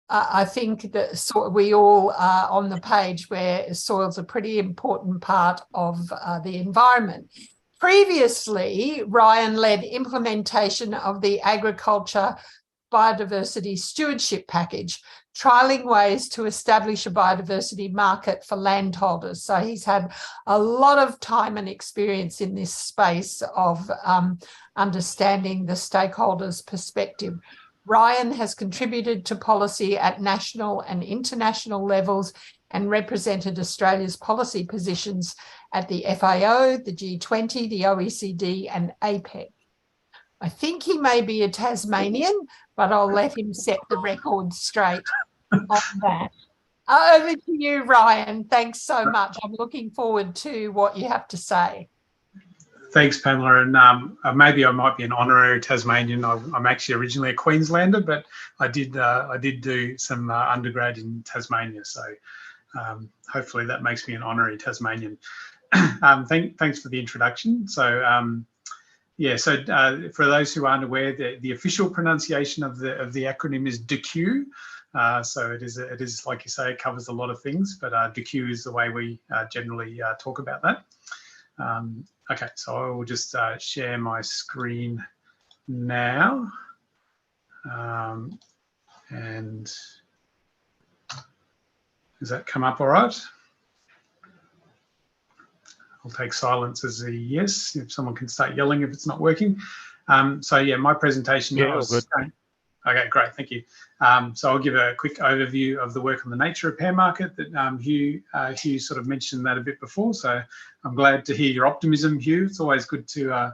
I think that we all are on the page where soil's a pretty important part of the environment. Previously, Ryan led implementation of the Agriculture Biodiversity Stewardship Package, trialling ways to establish a biodiversity market for landholders. So he's had a lot of time and experience in this space of understanding the stakeholders' perspective. Ryan has contributed to policy at national and international levels and represented Australia's policy positions at the FAO, the G20, the OECD and APEC. I think he may be a Tasmanian, but I'll let him set the record straight on that. Over to you, Ryan. Thanks so much. I'm looking forward to what you have to say. Thanks, Pamela. And maybe I might be an honorary Tasmanian. I'm actually originally a Queenslander, but I did do some undergrad in Tasmania. So hopefully that makes me an honorary Tasmanian. Thanks for the introduction. So yeah, so for those who aren't aware, the official pronunciation of the acronym is DQ. So it is like you say, it covers a lot of things, but DQ is the way we generally talk about that. Okay, so I will just share my screen now. And does that come up all right? I'll take silence as a yes, if someone can start yelling if it's not working. So yeah, my presentation. Yeah, all good. Okay, great, thank you. So I'll give a quick overview of the work on the nature repair market that Hugh sort of mentioned that a bit before. So I'm glad to hear your optimism, Hugh. It's always good to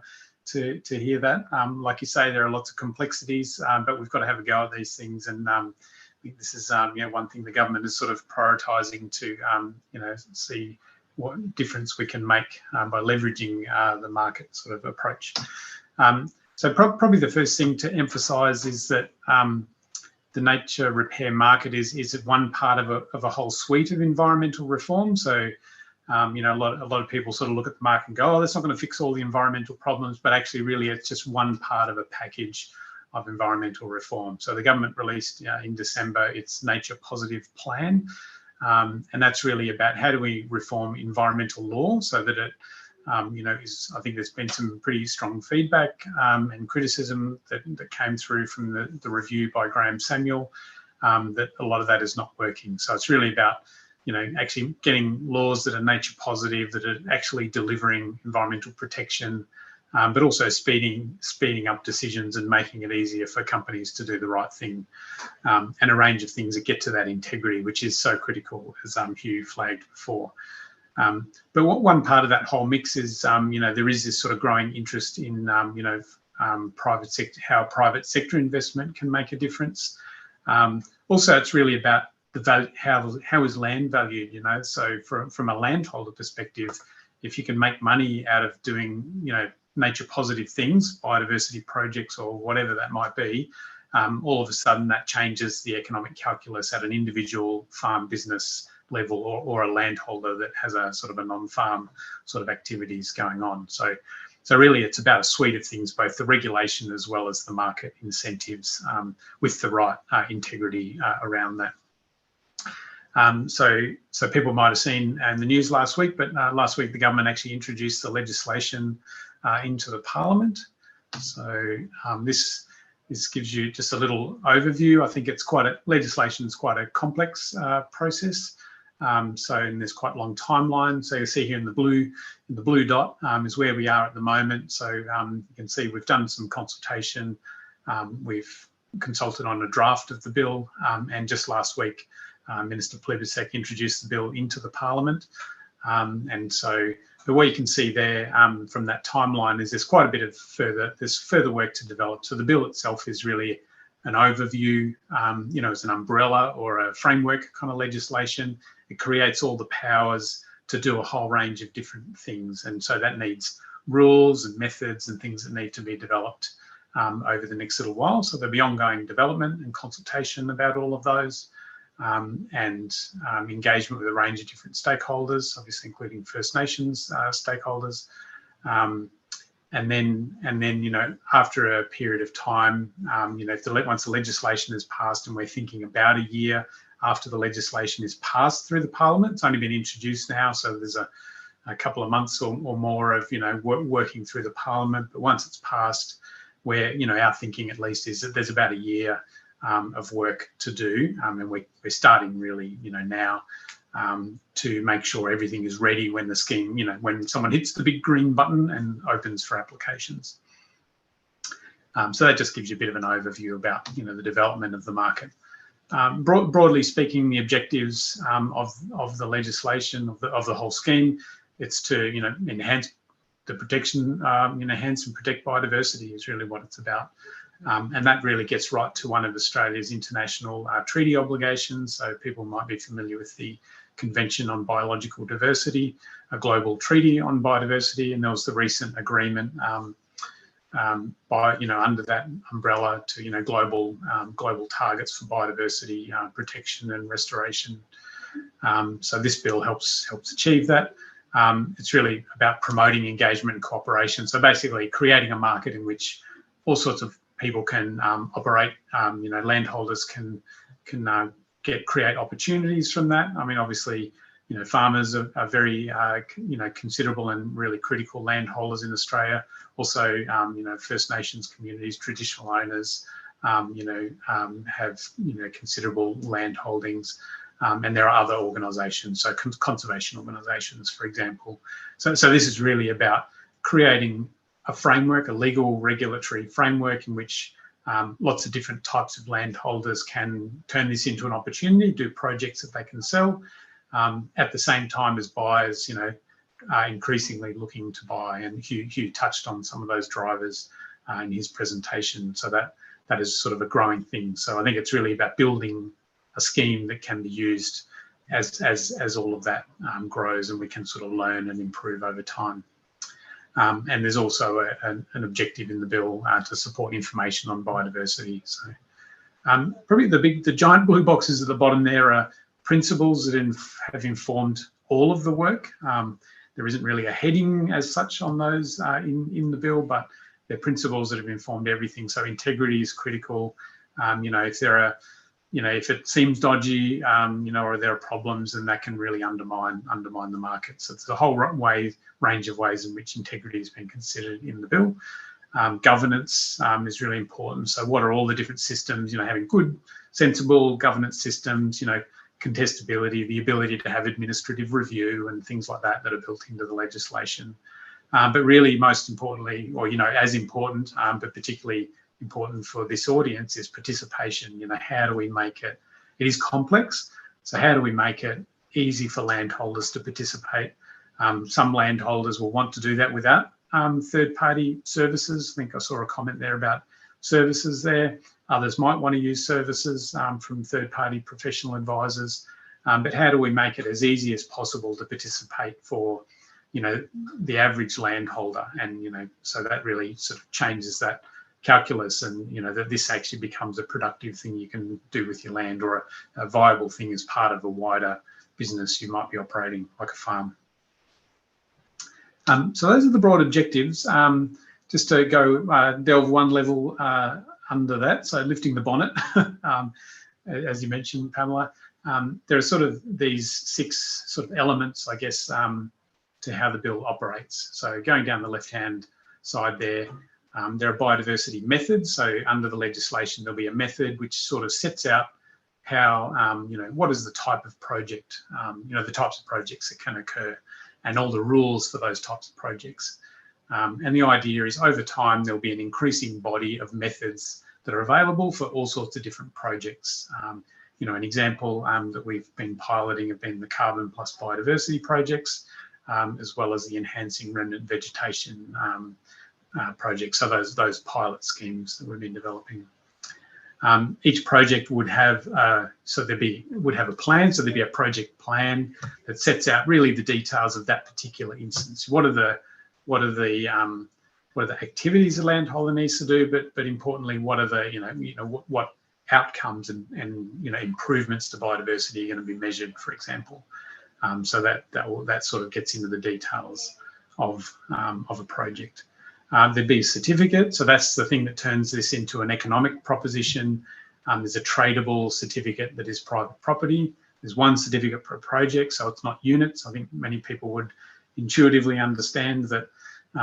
hear that. Like you say, there are lots of complexities, but we've got to have a go at these things. And I think this is one thing the government is sort of prioritising to see what difference we can make by leveraging the market sort of approach. So probably the first thing to emphasise is that the nature repair market is one part of a whole suite of environmental reform. So a lot of people sort of look at the market and go, oh, that's not going to fix all the environmental problems, but actually really it's just one part of a package of environmental reform. So the government released in December its Nature Positive Plan, and that's really about how do we reform environmental law so that it I think there's been some pretty strong feedback and criticism that came through from the review by Graham Samuel, that a lot of that is not working. So it's really about, actually getting laws that are nature positive, that are actually delivering environmental protection, but also speeding up decisions and making it easier for companies to do the right thing, and a range of things that get to that integrity, which is so critical, as Hugh flagged before. But one part of that whole mix is, there is this sort of growing interest in, private sector, how private sector investment can make a difference. Also, it's really about the value, how is land valued, so from a landholder perspective, if you can make money out of doing, nature positive things, biodiversity projects or whatever that might be, all of a sudden that changes the economic calculus at an individual farm business level or a landholder that has a sort of a non-farm sort of activities going on. So really it's about a suite of things, both the regulation as well as the market incentives, with the right integrity around that. So people might have seen in the news last week, but last week the government actually introduced the legislation into the Parliament. So this gives you just a little overview. I think it's legislation is quite a complex process. And there's quite a long timeline. So you see here in the blue dot is where we are at the moment. So you can see we've done some consultation. We've consulted on a draft of the bill, and just last week, Minister Plibersek introduced the bill into the Parliament. And so what you can see there from that timeline is there's quite a bit of further work to develop. So the bill itself is really an overview, it's an umbrella or a framework kind of legislation. It creates all the powers to do a whole range of different things. And so that needs rules and methods and things that need to be developed over the next little while. So there'll be ongoing development and consultation about all of those, and engagement with a range of different stakeholders, obviously including First Nations stakeholders. And then, after a period of time, once the legislation is passed, and we're thinking about a year after the legislation is passed through the Parliament, it's only been introduced now, so there's a couple of months or more of, working through the Parliament. But once it's passed, our thinking at least is that there's about a year of work to do, and we're starting really, now. To make sure everything is ready when the scheme, when someone hits the big green button and opens for applications. So that just gives you a bit of an overview about, the development of the market. Broadly speaking, the objectives of the legislation, of the whole scheme, it's to, enhance the protection, enhance and protect biodiversity is really what it's about. And that really gets right to one of Australia's international treaty obligations. So people might be familiar with the Convention on Biological Diversity, a global treaty on biodiversity, and there was the recent agreement under that umbrella to global targets for biodiversity protection and restoration. So this bill helps achieve that. It's really about promoting engagement and cooperation. So basically creating a market in which all sorts of people can operate. Landholders can create opportunities from that. I mean, obviously, farmers are very considerable and really critical landholders in Australia. Also, First Nations communities, traditional owners, have considerable land holdings. And there are other organisations, so conservation organisations, for example. So this is really about creating a framework, a legal regulatory framework in which lots of different types of landholders can turn this into an opportunity, do projects that they can sell, at the same time as buyers, are increasingly looking to buy. And Hugh touched on some of those drivers in his presentation. So that is sort of a growing thing. So I think it's really about building a scheme that can be used as all of that grows, and we can sort of learn and improve over time. And there's also an objective in the bill to support information on biodiversity. So probably the giant blue boxes at the bottom there are principles that have informed all of the work. There isn't really a heading as such on those in the bill, but they're principles that have informed everything. So integrity is critical. If there are if it seems dodgy, or there are problems, then that can really undermine the market. So it's a whole range of ways in which integrity has been considered in the bill. Governance is really important. So what are all the different systems? Having good, sensible governance systems. Contestability, the ability to have administrative review and things like that are built into the legislation. But really, most importantly, or as important, but particularly important for this audience, is participation. How do we make it? It is complex, so how do we make it easy for landholders to participate? Some landholders will want to do that without third-party services. I think I saw a comment there about services there. Others might want to use services from third-party professional advisors. But how do we make it as easy as possible to participate for the average landholder? And so that really sort of changes that calculus, and that this actually becomes a productive thing you can do with your land, or a viable thing as part of a wider business you might be operating, like a farm. So those are the broad objectives. Just to go delve one level under that, so lifting the bonnet, as you mentioned, Pamela, there are sort of these 6 sort of elements, I guess, to how the bill operates. So going down the left-hand side there are biodiversity methods. So under the legislation, there'll be a method which sort of sets out how, what is the type of project, the types of projects that can occur, and all the rules for those types of projects. And the idea is, over time, there'll be an increasing body of methods that are available for all sorts of different projects. An example that we've been piloting have been the carbon plus biodiversity projects, as well as the enhancing remnant vegetation projects. So those pilot schemes that we've been developing. Each project would have a plan. So there'd be a project plan that sets out really the details of that particular instance. What are the activities a landholder needs to do, but importantly, what are the what outcomes and improvements to biodiversity are going to be measured, for example. So that sort of gets into the details of a project. There'd be a certificate, so that's the thing that turns this into an economic proposition. There's a tradable certificate that is private property. There's one certificate per project, so it's not units. I think many people would intuitively understand that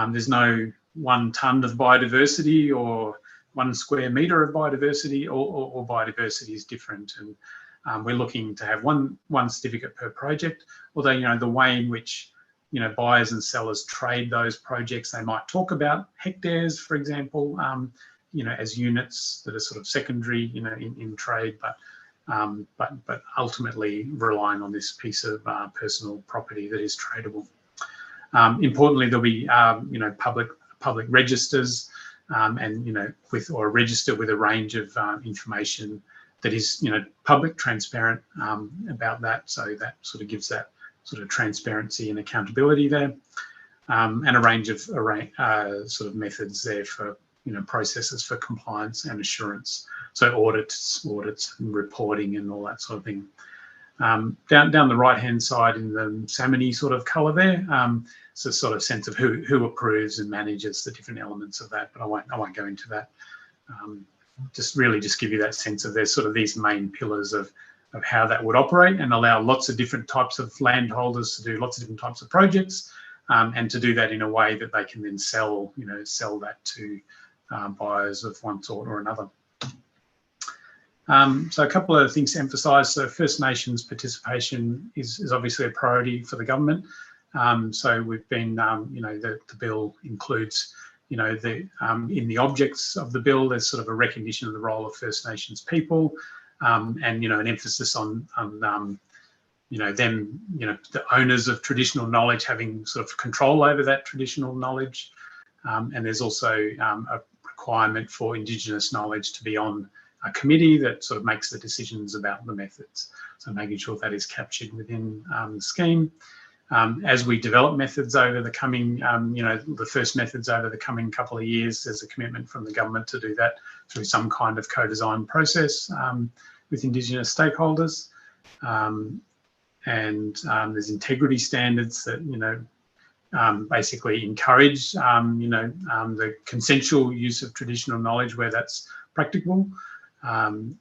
there's no 1 tonne of biodiversity or 1 square metre of biodiversity. All biodiversity is different, and we're looking to have one certificate per project. Although the way in which buyers and sellers trade those projects, they might talk about hectares, for example, as units that are sort of secondary, in trade, but ultimately relying on this piece of personal property that is tradable. Importantly, there'll be public registers and, you know, with or register with a range of information that is, you know, public, transparent about that. So that sort of gives that sort of transparency and accountability there, and a range of sort of methods there for, you know, processes for compliance and assurance. So audits and reporting and all that sort of thing. Down the right-hand side in the salmony sort of colour there, it's a sort of sense of who approves and manages the different elements of that, but I won't go into that. Just give you that sense of there's sort of these main pillars of how that would operate, and allow lots of different types of landholders to do lots of different types of projects, and to do that in a way that they can then sell that to buyers of one sort or another. So a couple of things to emphasise. So First Nations participation is obviously a priority for the government. So we've been, you know, the bill includes, you know, in the objects of the bill, there's sort of a recognition of the role of First Nations people, and, you know, an emphasis on you know, them, you know, the owners of traditional knowledge having sort of control over that traditional knowledge. And there's also a requirement for Indigenous knowledge to be on a committee that sort of makes the decisions about the methods. So making sure that is captured within the scheme. As we develop methods over the coming, you know, the first methods over the coming couple of years, there's a commitment from the government to do that through some kind of co-design process with Indigenous stakeholders. And there's integrity standards that, you know, basically encourage, you know, the consensual use of traditional knowledge where that's practicable. And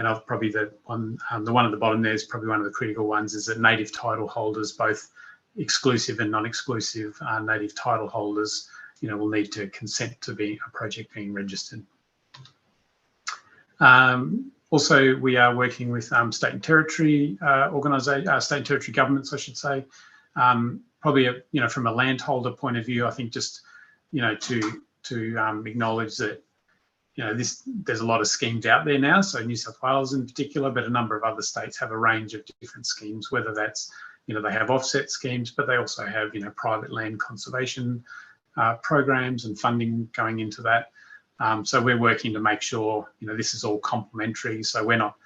I've probably the one at the bottom there is probably one of the critical ones, is that native title holders, both exclusive and non-exclusive native title holders, you know, will need to consent to be a project being registered. Also, we are working with state and territory state and territory governments, I should say. Probably, you know, from a landholder point of view, I think just, you know, to acknowledge that, you know, there's a lot of schemes out there now. So New South Wales in particular, but a number of other states have a range of different schemes, whether that's, you know, they have offset schemes, but they also have, you know, private land conservation programs and funding going into that. So we're working to make sure, you know, this is all complementary. So we're not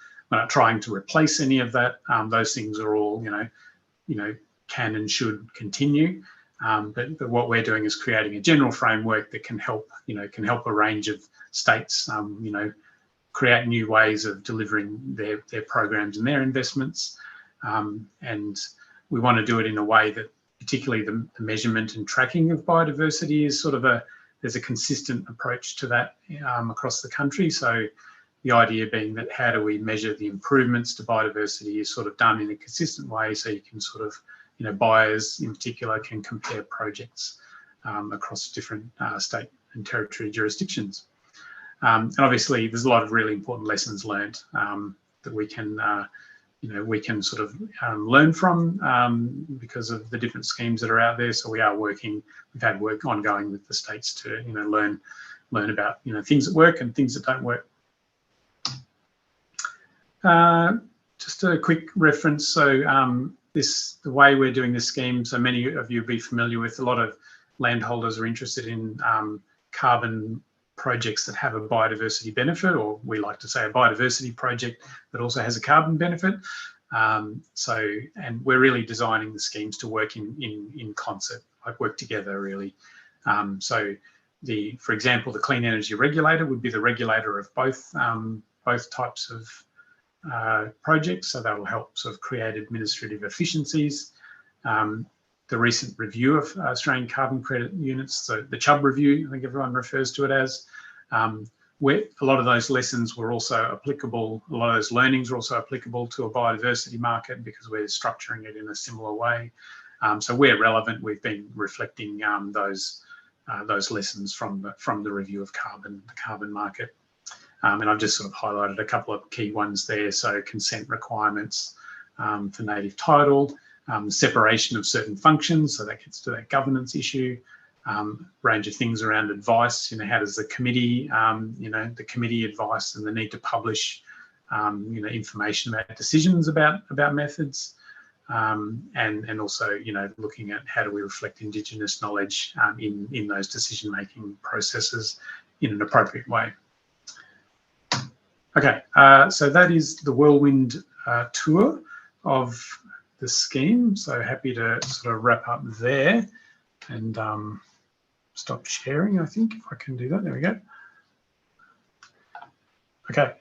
trying to replace any of that. Those things are all, you know, can and should continue. But what we're doing is creating a general framework that can help, you know, a range of states, you know, create new ways of delivering their programs and their investments. And we want to do it in a way that, particularly the measurement and tracking of biodiversity, is sort of there's a consistent approach to that across the country. So the idea being that how do we measure the improvements to biodiversity is sort of done in a consistent way, so you can sort of, you know, buyers in particular can compare projects across different state and territory jurisdictions. And obviously there's a lot of really important lessons learned that we can, you know, we can sort of learn from because of the different schemes that are out there. So we are working, we've had work ongoing with the states to, you know, learn about, you know, things that work and things that don't work. Just a quick reference. So the way we're doing this scheme, so many of you will be familiar with, a lot of landholders are interested in carbon projects that have a biodiversity benefit, or we like to say a biodiversity project that also has a carbon benefit. And we're really designing the schemes to work in concert, like work together really. So for example, the Clean Energy Regulator would be the regulator of both types of projects, so that will help sort of create administrative efficiencies. The recent review of Australian carbon credit units, so the Chubb review, I think everyone refers to it as, where a lot of those lessons were also applicable, a lot of those learnings were also applicable to a biodiversity market because we're structuring it in a similar way. So where relevant, we've been reflecting those lessons from the review of the carbon market. And I've just sort of highlighted a couple of key ones there. So consent requirements for native title, separation of certain functions, so that gets to that governance issue, range of things around advice, you know, how does the committee, you know, the committee advice and the need to publish, you know, information about decisions about methods, and also, you know, looking at how do we reflect Indigenous knowledge in those decision-making processes, in an appropriate way. Okay, so that is the whirlwind tour of the scheme. So happy to sort of wrap up there and stop sharing, I think, if I can do that. There we go. Okay,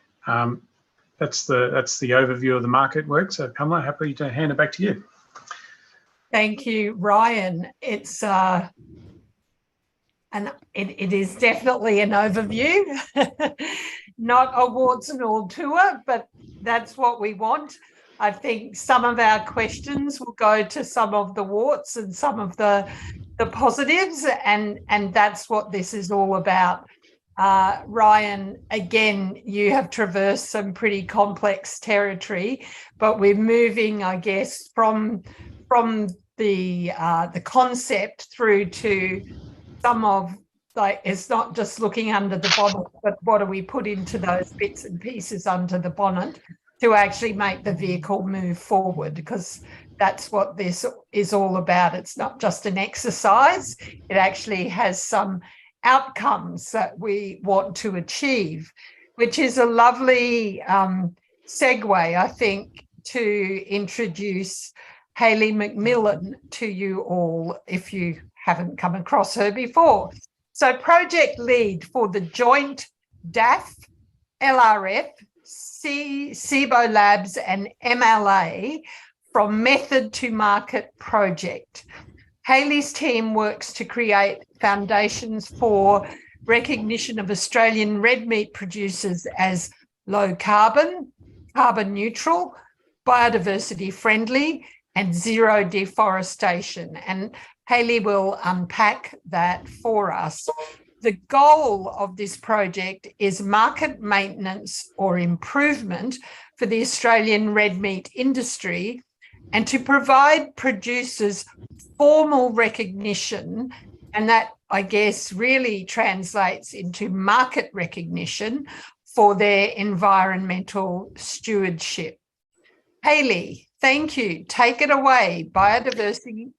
that's the overview of the market work. So Pamela, happy to hand it back to you. Thank you, Ryan. It's it is definitely an overview, not a warts and all tour, but that's what we want. I think some of our questions will go to some of the warts and some of the positives, and that's what this is all about. Ryan, again, you have traversed some pretty complex territory, but we're moving, I guess, from the concept through to some of, like, it's not just looking under the bonnet, but what do we put into those bits and pieces under the bonnet to actually make the vehicle move forward, because that's what this is all about. It's not just an exercise. It actually has some outcomes that we want to achieve, which is a lovely segue, I think, to introduce Hayley McMillan to you all, if you haven't come across her before. So project lead for the joint DAF, LRF, SIBO Labs and MLA from method to market project. Hayley's team works to create foundations for recognition of Australian red meat producers as low carbon, carbon neutral, biodiversity friendly, and zero deforestation. And Hayley will unpack that for us. The goal of this project is market maintenance or improvement for the Australian red meat industry, and to provide producers formal recognition, and that, I guess, really translates into market recognition for their environmental stewardship. Hayley, thank you. Take it away. Biodiversity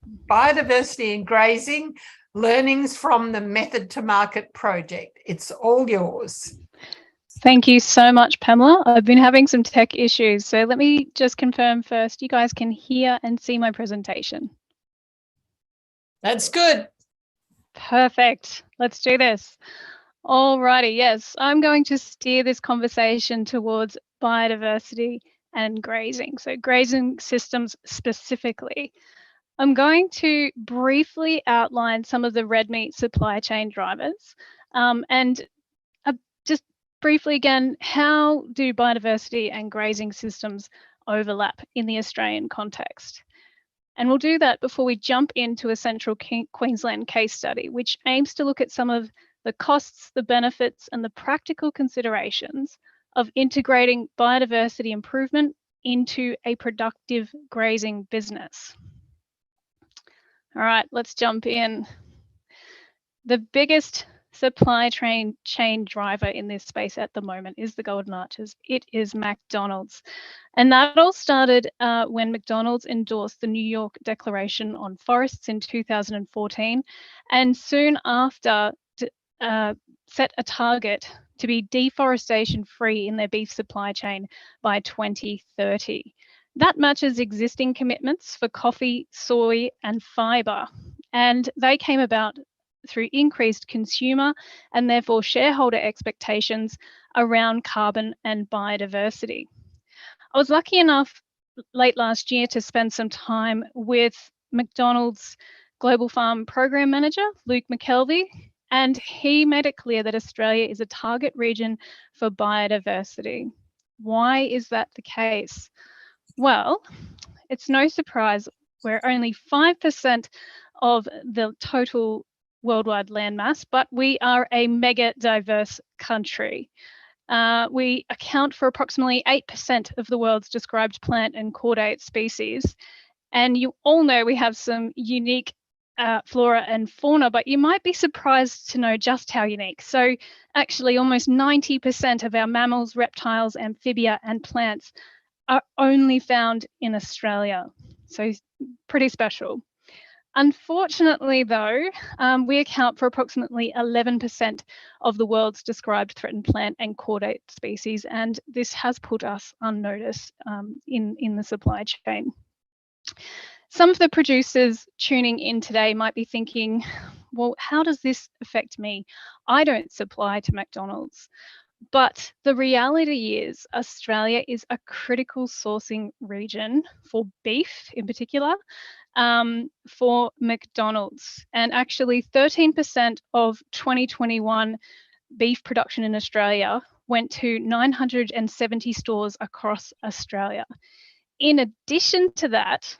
and grazing, learnings from the Method to Market project. It's all yours. Thank you so much, Pamela. I've been having some tech issues, so let me just confirm first, you guys can hear and see my presentation. That's good. Perfect. Let's do this. Alrighty, yes, I'm going to steer this conversation towards biodiversity and grazing. So grazing systems specifically. I'm going to briefly outline some of the red meat supply chain drivers, and just briefly again, how do biodiversity and grazing systems overlap in the Australian context? And we'll do that before we jump into a central Queensland case study, which aims to look at some of the costs, the benefits, and the practical considerations of integrating biodiversity improvement into a productive grazing business. All right, let's jump in. The biggest supply chain driver in this space at the moment is the Golden Arches. It is McDonald's. And that all started when McDonald's endorsed the New York Declaration on Forests in 2014, and soon after set a target to be deforestation free in their beef supply chain by 2030. That matches existing commitments for coffee, soy, and fibre. And they came about through increased consumer and therefore shareholder expectations around carbon and biodiversity. I was lucky enough late last year to spend some time with McDonald's Global Farm Program Manager, Luke McKelvey, and he made it clear that Australia is a target region for biodiversity. Why is that the case? Well, it's no surprise we're only 5% of the total worldwide landmass, but we are a mega diverse country. We account for approximately 8% of the world's described plant and chordate species. And you all know we have some unique flora and fauna, but you might be surprised to know just how unique. So actually almost 90% of our mammals, reptiles, amphibia, and plants are only found in Australia. So pretty special. Unfortunately, though, we account for approximately 11% of the world's described threatened plant and chordate species, and this has put us on notice in the supply chain. Some of the producers tuning in today might be thinking, well, how does this affect me? I don't supply to McDonald's. But the reality is Australia is a critical sourcing region for beef in particular, for McDonald's. And actually 13% of 2021 beef production in Australia went to 970 stores across Australia. In addition to that,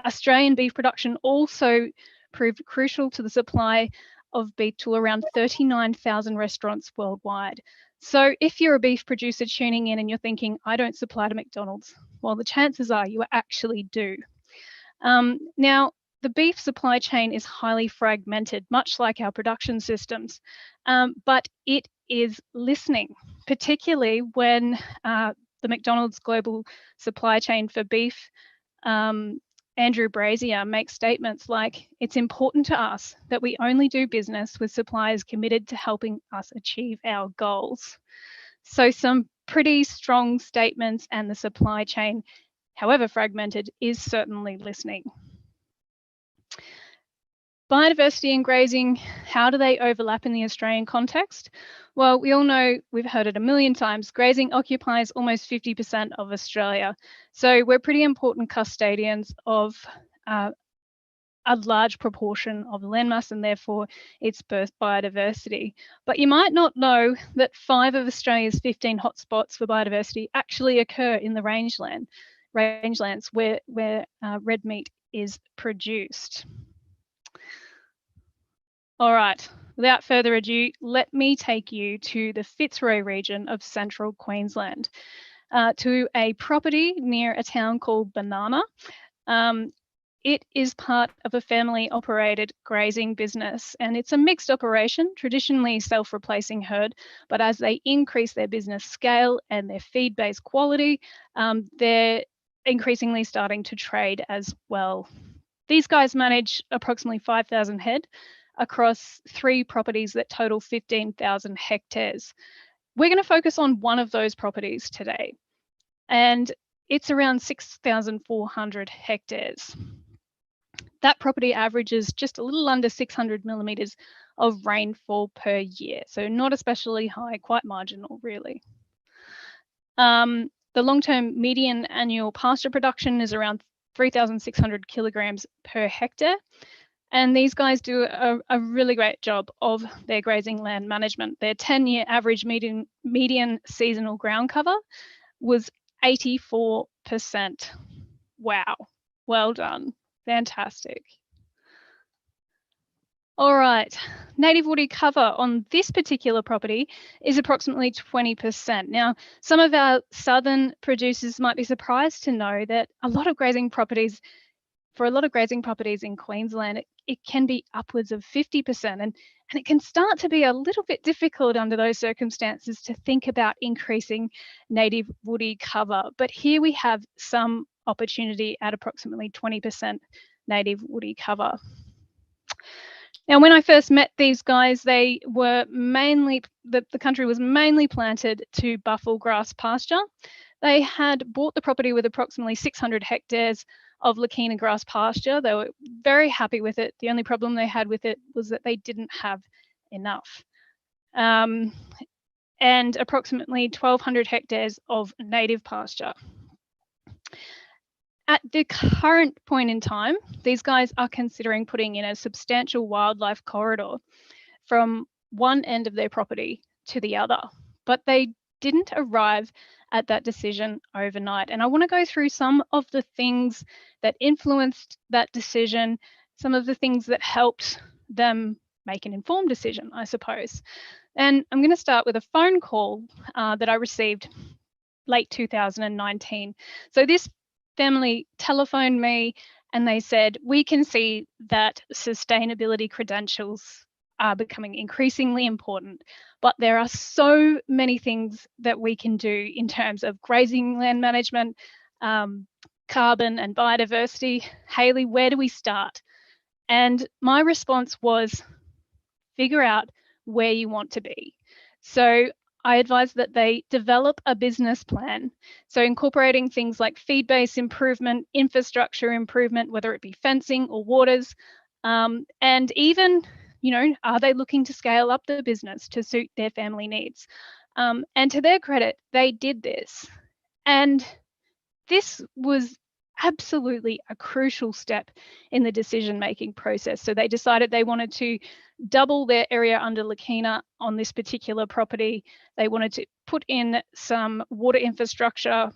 Australian beef production also proved crucial to the supply of beef to around 39,000 restaurants worldwide. So if you're a beef producer tuning in and you're thinking, I don't supply to McDonald's, well, the chances are you actually do. Now, the beef supply chain is highly fragmented, much like our production systems, but it is listening, particularly when the McDonald's global supply chain for beef, Andrew Brazier, makes statements like, it's important to us that we only do business with suppliers committed to helping us achieve our goals. So some pretty strong statements, and the supply chain, however fragmented, is certainly listening. Biodiversity and grazing, how do they overlap in the Australian context? Well, we all know, we've heard it a million times, grazing occupies almost 50% of Australia. So we're pretty important custodians of a large proportion of the landmass and therefore its biodiversity. But you might not know that 5 of Australia's 15 hotspots for biodiversity actually occur in the rangelands where red meat is produced. All right, without further ado, let me take you to the Fitzroy region of central Queensland, to a property near a town called Banana. It is part of a family-operated grazing business, and it's a mixed operation, traditionally self-replacing herd, but as they increase their business scale and their feed-based quality, they're increasingly starting to trade as well. These guys manage approximately 5,000 head across 3 properties that total 15,000 hectares. We're going to focus on one of those properties today, and it's around 6,400 hectares. That property averages just a little under 600 millimetres of rainfall per year, so not especially high, quite marginal really. The long-term median annual pasture production is around 3,600 kilograms per hectare. And these guys do a really great job of their grazing land management. Their 10-year average median seasonal ground cover was 84%. Wow, well done, fantastic. All right, native woody cover on this particular property is approximately 20%. Now, some of our southern producers might be surprised to know that for a lot of grazing properties in Queensland, it can be upwards of 50%. And it can start to be a little bit difficult under those circumstances to think about increasing native woody cover. But here we have some opportunity at approximately 20% native woody cover. Now, when I first met these guys, they were mainly, the country was mainly planted to buffel grass pasture. They had bought the property with approximately 600 hectares of Lakina grass pasture. They were very happy with it. The only problem they had with it was that they didn't have enough. And approximately 1,200 hectares of native pasture. At the current point in time, these guys are considering putting in a substantial wildlife corridor from one end of their property to the other, but they didn't arrive at that decision overnight. And I want to go through some of the things that influenced that decision, some of the things that helped them make an informed decision, I suppose. And I'm going to start with a phone call that I received late 2019. So this family telephoned me and they said, we can see that sustainability credentials are becoming increasingly important, but there are so many things that we can do in terms of grazing land management, carbon and biodiversity. Hayley, where do we start? And my response was, figure out where you want to be. So I advise that they develop a business plan. So incorporating things like feed-based improvement, infrastructure improvement, whether it be fencing or waters, and even, you know, are they looking to scale up the business to suit their family needs? And to their credit, they did this. And this was absolutely a crucial step in the decision-making process. So they decided they wanted to double their area under Lakina on this particular property. They wanted to put in some water infrastructure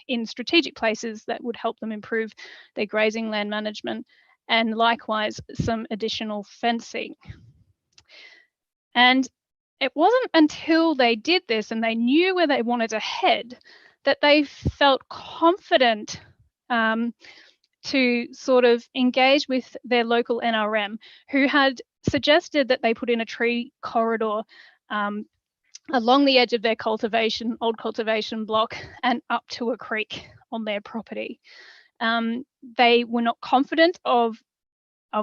in strategic places that would help them improve their grazing land management, and likewise some additional fencing. And it wasn't until they did this and they knew where they wanted to head that they felt confident to sort of engage with their local NRM, who had suggested that they put in a tree corridor along the edge of their old cultivation block and up to a creek on their property. They were not confident of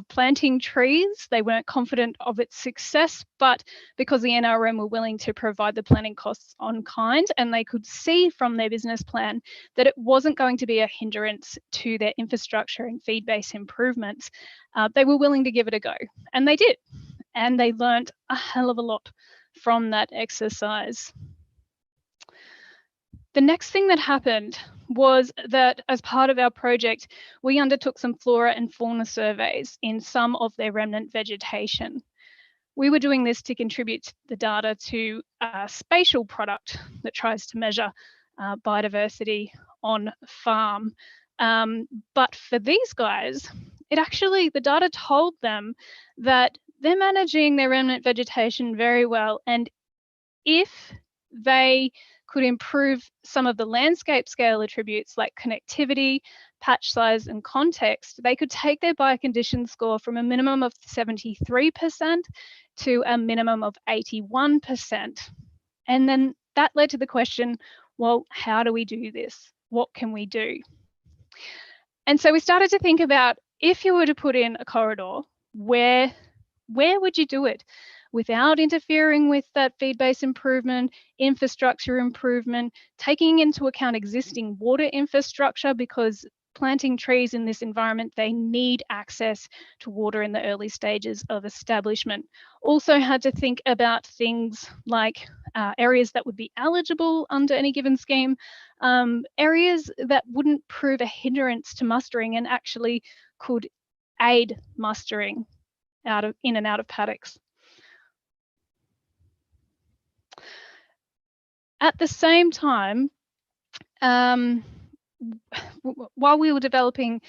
planting trees. They weren't confident of its success, but because the NRM were willing to provide the planting costs on kind, and they could see from their business plan that it wasn't going to be a hindrance to their infrastructure and feed-based improvements, they were willing to give it a go. And they did. And they learned a hell of a lot from that exercise. The next thing that happened was that as part of our project, we undertook some flora and fauna surveys in some of their remnant vegetation. We were doing this to contribute the data to a spatial product that tries to measure biodiversity on farm. But for these guys, the data told them that they're managing their remnant vegetation very well. And if they could improve some of the landscape scale attributes like connectivity, patch size, and context, they could take their biocondition score from a minimum of 73% to a minimum of 81%. And then that led to the question, well, how do we do this? What can we do? And so we started to think about, if you were to put in a corridor, where would you do it without interfering with that feed-based improvement, infrastructure improvement, taking into account existing water infrastructure, because planting trees in this environment, they need access to water in the early stages of establishment. Also had to think about things like areas that would be eligible under any given scheme, areas that wouldn't prove a hindrance to mustering and actually could aid mustering in and out of paddocks. At the same time, while we were developing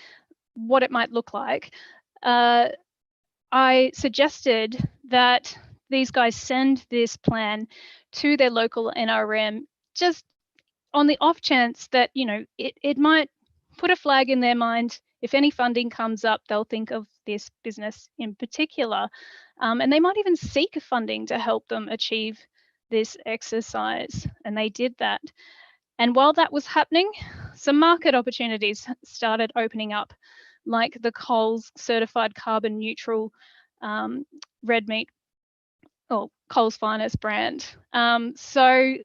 what it might look like, I suggested that these guys send this plan to their local NRM, just on the off chance that, you know, it might put a flag in their mind. If any funding comes up, they'll think of this business in particular, and they might even seek funding to help them achieve this exercise, and they did that. And while that was happening, some market opportunities started opening up, like the Coles certified carbon neutral red meat, or Coles Finest brand. So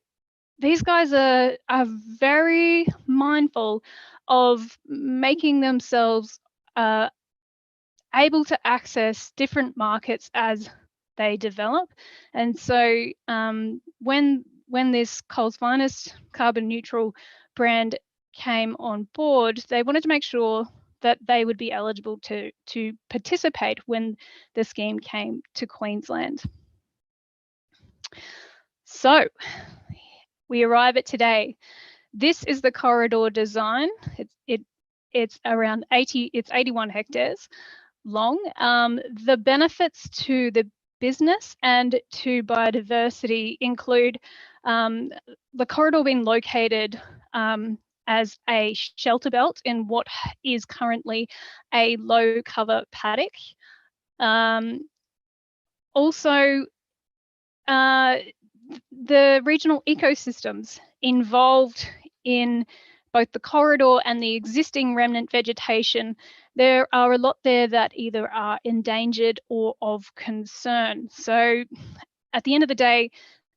these guys are very mindful of making themselves able to access different markets as they develop. And so when this Coles Finest carbon neutral brand came on board, they wanted to make sure that they would be eligible to participate when the scheme came to Queensland. So we arrive at today. This is the corridor design. It's around 81 hectares long. The benefits to the business and to biodiversity include the corridor being located as a shelter belt in what is currently a low cover paddock. Also, the regional ecosystems involved in both the corridor and the existing remnant vegetation, there are a lot there that either are endangered or of concern. So at the end of the day,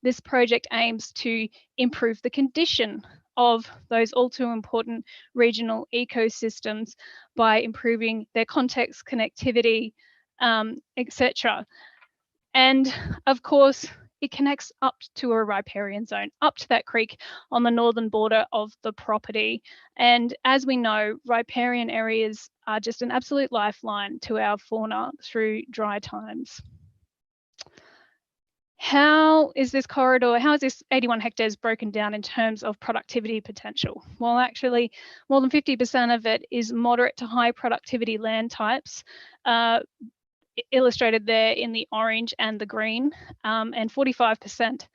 this project aims to improve the condition of those all too important regional ecosystems by improving their context, connectivity, etc. And of course, it connects up to a riparian zone, up to that creek on the northern border of the property. And as we know, riparian areas are just an absolute lifeline to our fauna through dry times. How is this corridor, how is this 81 hectares broken down in terms of productivity potential? Well, actually, more than 50% of it is moderate to high productivity land types, illustrated there in the orange and the green, and 45%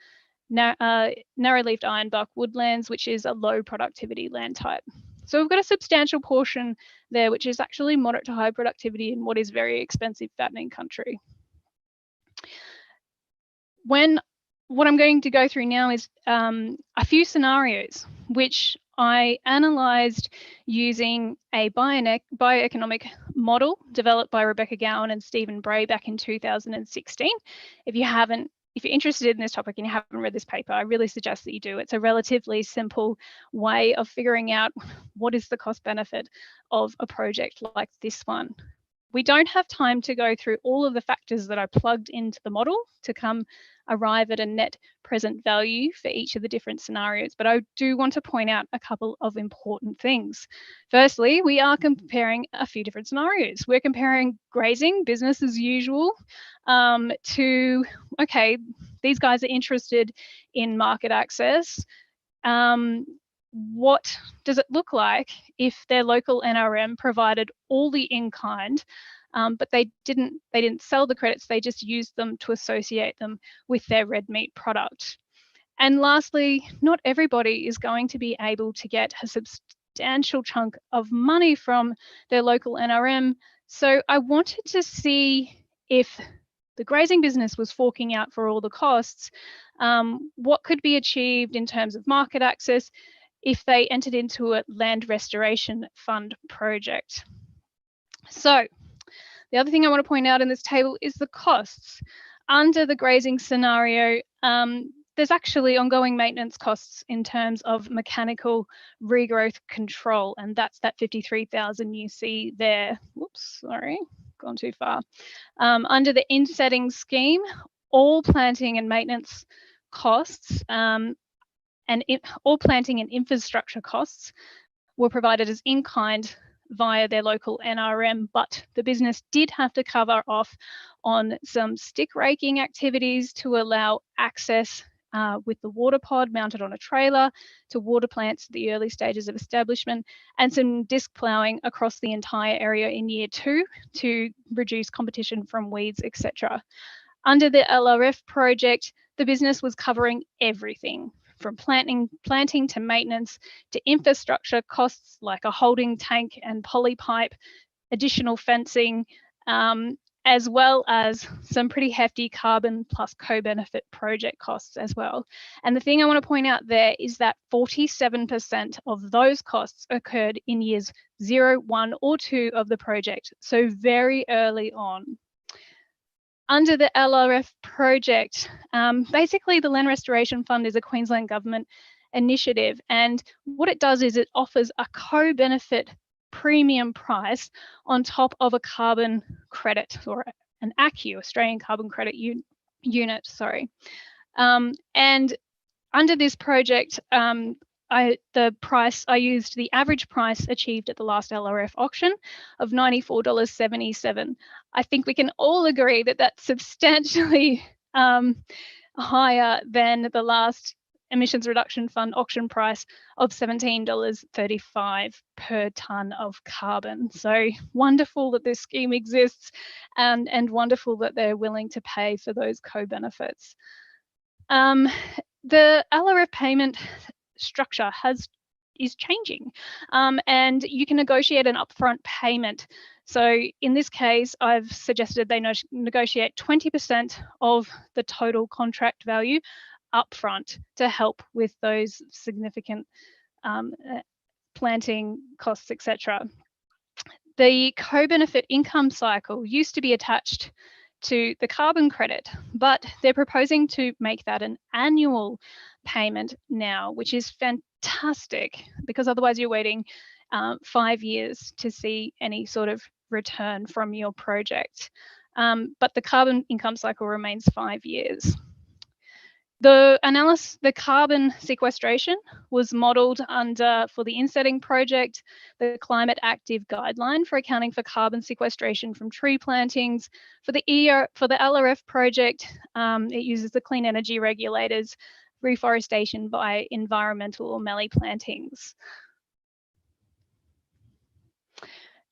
narrow-leaved ironbark woodlands, which is a low productivity land type. So we've got a substantial portion there, which is actually moderate to high productivity in what is very expensive fattening country. What I'm going to go through now is a few scenarios which I analysed using a bioeconomic model developed by Rebecca Gowan and Stephen Bray back in 2016. If you're interested in this topic and you haven't read this paper, I really suggest that you do. It's a relatively simple way of figuring out what is the cost benefit of a project like this one. We don't have time to go through all of the factors that I plugged into the model to arrive at a net present value for each of the different scenarios, but I do want to point out a couple of important things. Firstly, we are comparing a few different scenarios. We're comparing grazing, business as usual, to, okay, these guys are interested in market access. What does it look like if their local NRM provided all the in-kind, but they didn't sell the credits, they just used them to associate them with their red meat product? And lastly, not everybody is going to be able to get a substantial chunk of money from their local NRM. So I wanted to see if the grazing business was forking out for all the costs, what could be achieved in terms of market access if they entered into a land restoration fund project. So the other thing I want to point out in this table is the costs. Under the grazing scenario, there's actually ongoing maintenance costs in terms of mechanical regrowth control, and that's that 53,000 you see there. Whoops, sorry, gone too far. Under the insetting scheme, all planting and maintenance costs all planting and infrastructure costs were provided as in-kind via their local NRM, but the business did have to cover off on some stick raking activities to allow access with the water pod mounted on a trailer to water plants at the early stages of establishment, and some disc ploughing across the entire area in year 2 to reduce competition from weeds, etc. Under the LRF project, the business was covering everything, from planting to maintenance to infrastructure costs like a holding tank and polypipe, additional fencing, as well as some pretty hefty carbon plus co-benefit project costs as well. And the thing I want to point out there is that 47% of those costs occurred in years 0, 1, or 2 of the project, so very early on. Under the LRF project, basically the Land Restoration Fund is a Queensland government initiative, and what it does is it offers a co-benefit premium price on top of a carbon credit, or an ACU, Australian Carbon Credit Unit, sorry. And under this project, I used the average price achieved at the last LRF auction of $94.77. I think we can all agree that that's substantially higher than the last Emissions Reduction Fund auction price of $17.35 per tonne of carbon. So wonderful that this scheme exists, and wonderful that they're willing to pay for those co-benefits. The LRF payment structure is changing, and you can negotiate an upfront payment. So in this case, I've suggested they negotiate 20% of the total contract value upfront to help with those significant planting costs, etc. The co-benefit income cycle used to be attached to the carbon credit, but they're proposing to make that an annual payment now, which is fantastic, because otherwise you're waiting 5 years to see any sort of return from your project. But the carbon income cycle remains 5 years. The carbon sequestration was modelled under, for the insetting project, the Climate Active Guideline for accounting for carbon sequestration from tree plantings. For the LRF project, it uses the Clean Energy Regulators reforestation by environmental or mallee plantings.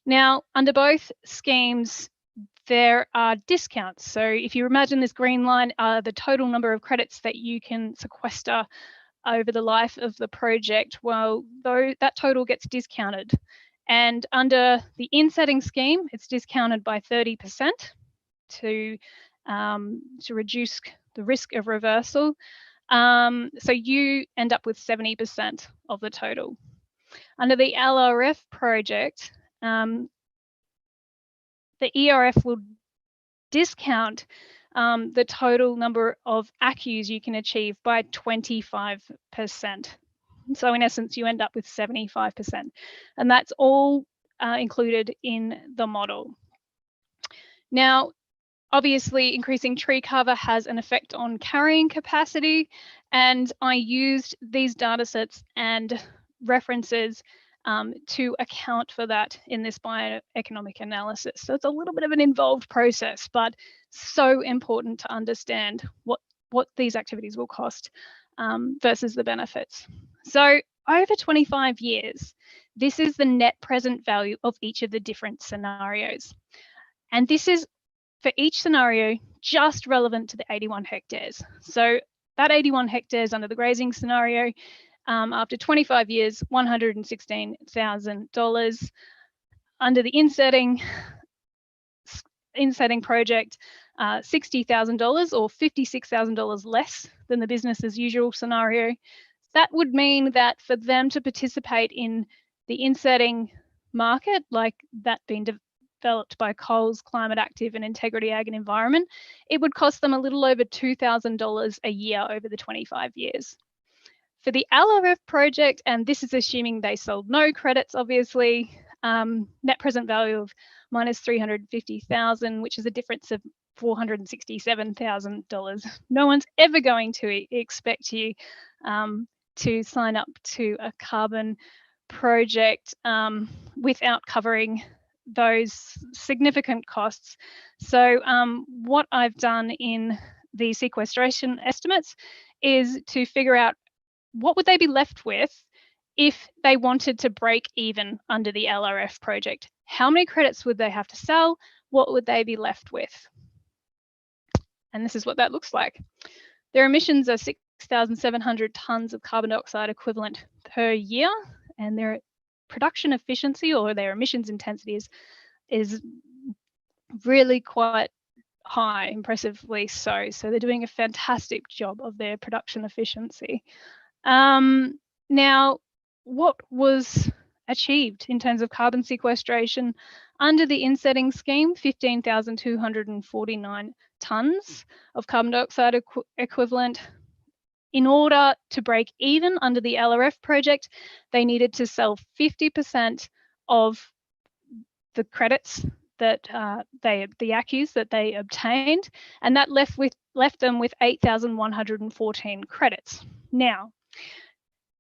Now, under both schemes, there are discounts. So if you imagine this green line are the total number of credits that you can sequester over the life of the project, well, that total gets discounted. And under the insetting scheme, it's discounted by 30% to reduce the risk of reversal. So you end up with 70% of the total. Under the LRF project, the ERF will discount the total number of ACCUs you can achieve by 25%. So in essence, you end up with 75%. And that's all included in the model. Now, obviously, increasing tree cover has an effect on carrying capacity. And I used these data sets and references to account for that in this bioeconomic analysis. So it's a little bit of an involved process, but so important to understand what these activities will cost versus the benefits. So over 25 years, this is the net present value of each of the different scenarios. And this is, for each scenario, just relevant to the 81 hectares. So that 81 hectares under the grazing scenario, after 25 years, $116,000. Under the insetting project, $60,000 or $56,000 less than the business as usual scenario. That would mean that for them to participate in the insetting market, like that being developed by Coles, Climate Active and Integrity Ag and Environment, it would cost them a little over $2,000 a year over the 25 years. For the LRF project, and this is assuming they sold no credits, obviously, net present value of minus $350,000, which is a difference of $467,000. No one's ever going to expect you to sign up to a carbon project without covering those significant costs. So what I've done in the sequestration estimates is to figure out what would they be left with if they wanted to break even under the LRF project. How many credits would they have to sell? What would they be left with? And this is what that looks like. Their emissions are 6,700 tonnes of carbon dioxide equivalent per year, and their production efficiency or their emissions intensity is really quite high, impressively so. So they're doing a fantastic job of their production efficiency. Now, what was achieved in terms of carbon sequestration under the insetting scheme? 15,249 tonnes of carbon dioxide equivalent. In order to break even under the LRF project, they needed to sell 50% of the credits that the ACCUs that they obtained, and that left them with 8,114 credits. Now,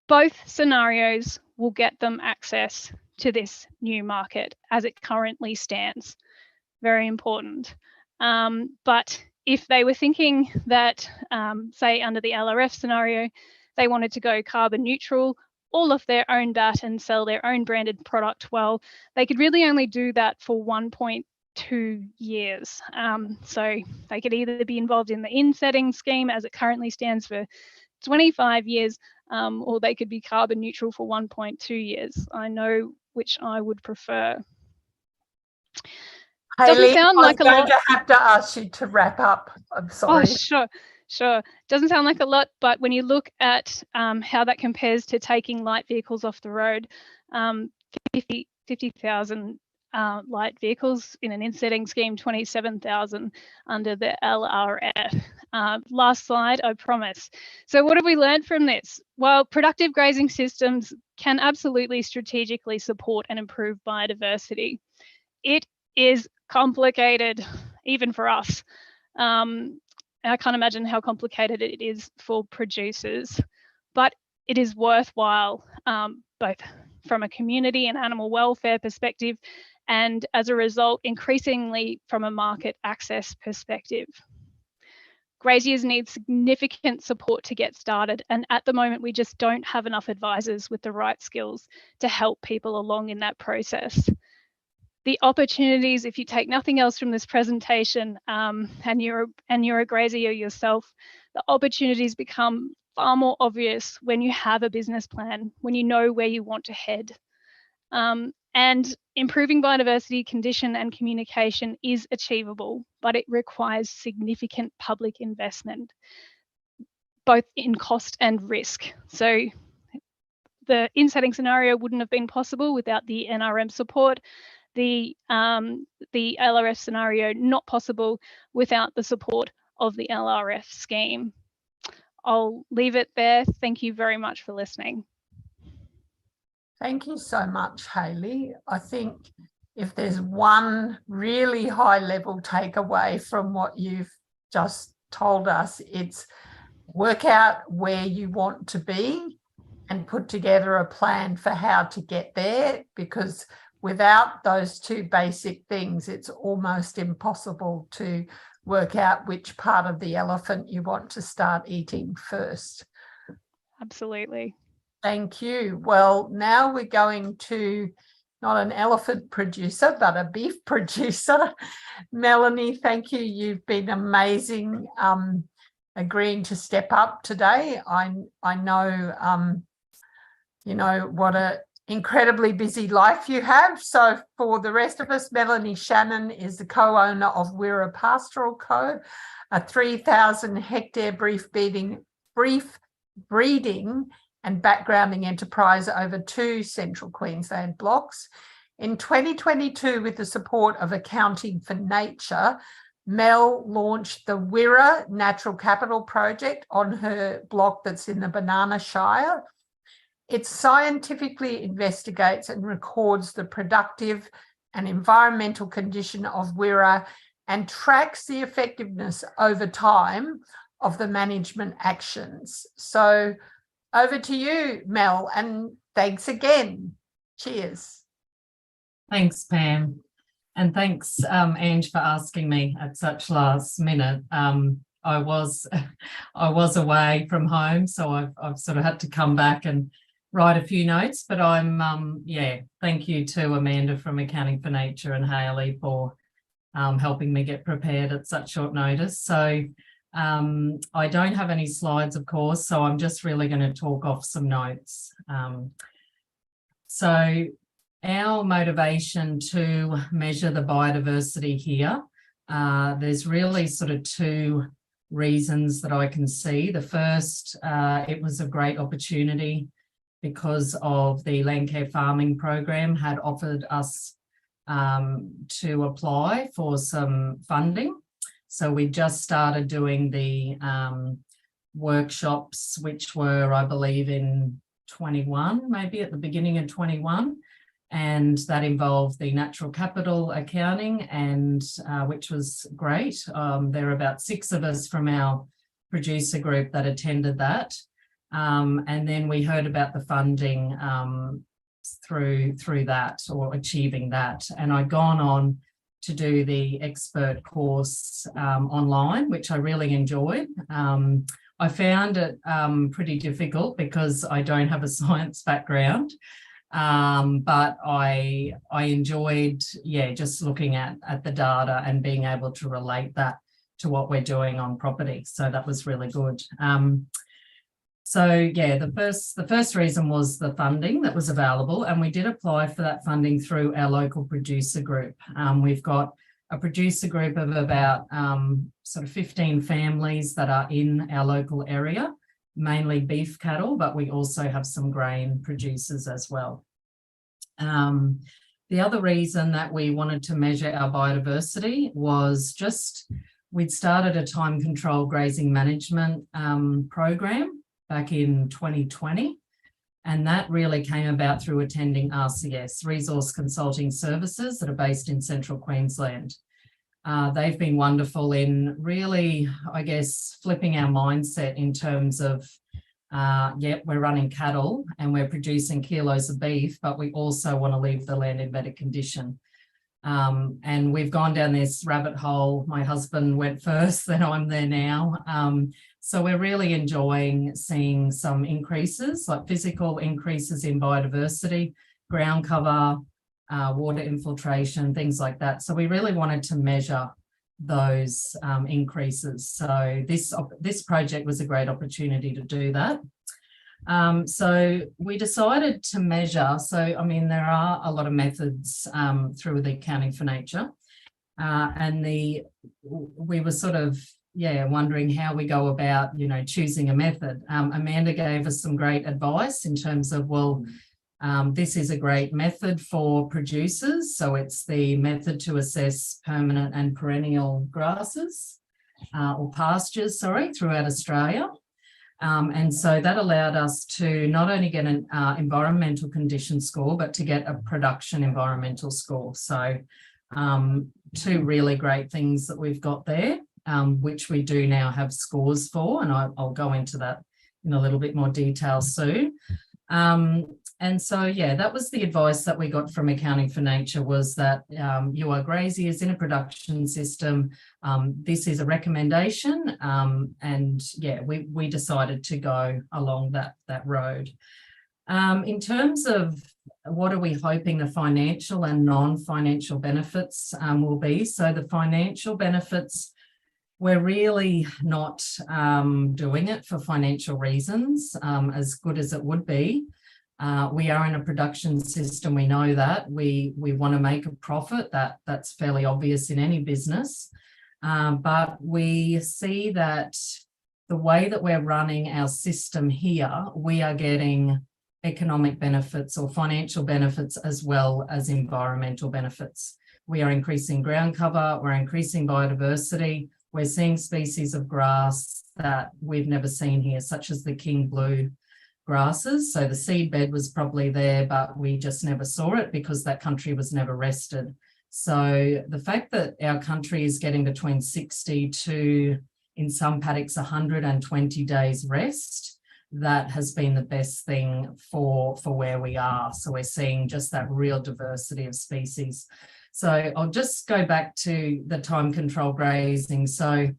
both scenarios will get them access to this new market as it currently stands. Very important. But if they were thinking that, say, under the LRF scenario, they wanted to go carbon neutral, all of their own that and sell their own branded product, well, they could really only do that for 1.2 years. So they could either be involved in the insetting scheme as it currently stands for 25 years, or they could be carbon neutral for 1.2 years. I know which I would prefer. Hayley, sound like a lot. I'm going to have to ask you to wrap up. I'm sorry. Oh, sure. Doesn't sound like a lot, but when you look at how that compares to taking light vehicles off the road, 50,000 light vehicles in an insetting scheme, 27,000 under the LRF. Last slide, I promise. So what have we learned from this? Well, productive grazing systems can absolutely strategically support and improve biodiversity. It is complicated, even for us. I can't imagine how complicated it is for producers, but it is worthwhile, both from a community and animal welfare perspective, and as a result, increasingly from a market access perspective. Graziers need significant support to get started, and at the moment we just don't have enough advisors with the right skills to help people along in that process. The opportunities, if you take nothing else from this presentation, and you're a grazier yourself, the opportunities become far more obvious when you have a business plan, when you know where you want to head. And improving biodiversity condition and communication is achievable, but it requires significant public investment, both in cost and risk. So the insetting scenario wouldn't have been possible without the NRM support. The LRF scenario not possible without the support of the LRF scheme. I'll leave it there. Thank you very much for listening. Thank you so much, Hayley. I think if there's one really high level takeaway from what you've just told us, it's work out where you want to be and put together a plan for how to get there, because without those two basic things, it's almost impossible to work out which part of the elephant you want to start eating first. Absolutely. Thank you. Well, now we're going to not an elephant producer, but a beef producer. Melanie, thank you. You've been amazing agreeing to step up today. I know, you know, what a incredibly busy life you have. So for the rest of us, Melanie Shannon is the co-owner of Wirra Pastoral Co, a 3,000 hectare beef breeding and backgrounding enterprise over 2 central Queensland blocks. In 2022, with the support of Accounting for Nature, Mel launched the Wirra Natural Capital Project on her block that's in the Banana Shire. It scientifically investigates and records the productive and environmental condition of Wirra and tracks the effectiveness over time of the management actions. So over to you, Mel, and thanks again. Cheers. Thanks, Pam. And thanks, Ange, for asking me at such last minute. I was away from home, so I've sort of had to come back and write a few notes, but I'm, yeah, thank you to Amanda from Accounting for Nature and Hayley for helping me get prepared at such short notice. So I don't have any slides, of course, so I'm just really going to talk off some notes. So our motivation to measure the biodiversity here, there's really sort of 2 reasons that I can see. The first, it was a great opportunity because of the Landcare Farming program had offered us to apply for some funding. So we just started doing the workshops, which were, I believe, in 21, maybe at the beginning of 21. And that involved the natural capital accounting, and which was great. There were about 6 of us from our producer group that attended that. And then we heard about the funding through that, or achieving that. And I'd gone on to do the expert course online, which I really enjoyed. I found it pretty difficult because I don't have a science background, but I enjoyed, yeah, just looking at the data and being able to relate that to what we're doing on property. So that was really good. So yeah, the first reason was the funding that was available, and we did apply for that funding through our local producer group. We've got a producer group of about sort of 15 families that are in our local area, mainly beef cattle, but we also have some grain producers as well. The other reason that we wanted to measure our biodiversity was just we'd started a time control grazing management program back in 2020. And that really came about through attending RCS, Resource Consulting Services, that are based in Central Queensland. They've been wonderful in really, I guess, flipping our mindset in terms of, we're running cattle and we're producing kilos of beef, but we also want to leave the land in better condition. And we've gone down this rabbit hole. My husband went first, then I'm there now. So we're really enjoying seeing some increases, like physical increases in biodiversity, ground cover, water infiltration, things like that. So we really wanted to measure those increases. So this project was a great opportunity to do that. So we decided to measure. So, I mean, there are a lot of methods through the Accounting for Nature. And we were sort of, wondering how we go about, choosing a method. Amanda gave us some great advice in terms of, this is a great method for producers. So it's the method to assess permanent and perennial grasses or pastures, throughout Australia. And so that allowed us to not only get an environmental condition score, but to get a production environmental score. So two really great things that we've got there, which we do now have scores for, and I'll go into that in a little bit more detail soon. And so, that was the advice that we got from Accounting for Nature, was that you are graziers in a production system. This is a recommendation, and we decided to go along that road. In terms of what are we hoping the financial and non-financial benefits will be, so the financial benefits, we're really not doing it for financial reasons, as good as it would be. We are in a production system, we know that. We want to make a profit, that's fairly obvious in any business. But we see that the way that we're running our system here, we are getting economic benefits or financial benefits as well as environmental benefits. We are increasing ground cover, we're increasing biodiversity, we're seeing species of grass that we've never seen here, such as the king blue grasses. So the seed bed was probably there, but we just never saw it because that country was never rested. So the fact that our country is getting between 60 to, in some paddocks, 120 days rest, that has been the best thing for where we are. So we're seeing just that real diversity of species. So I'll just go back to the time control grazing. So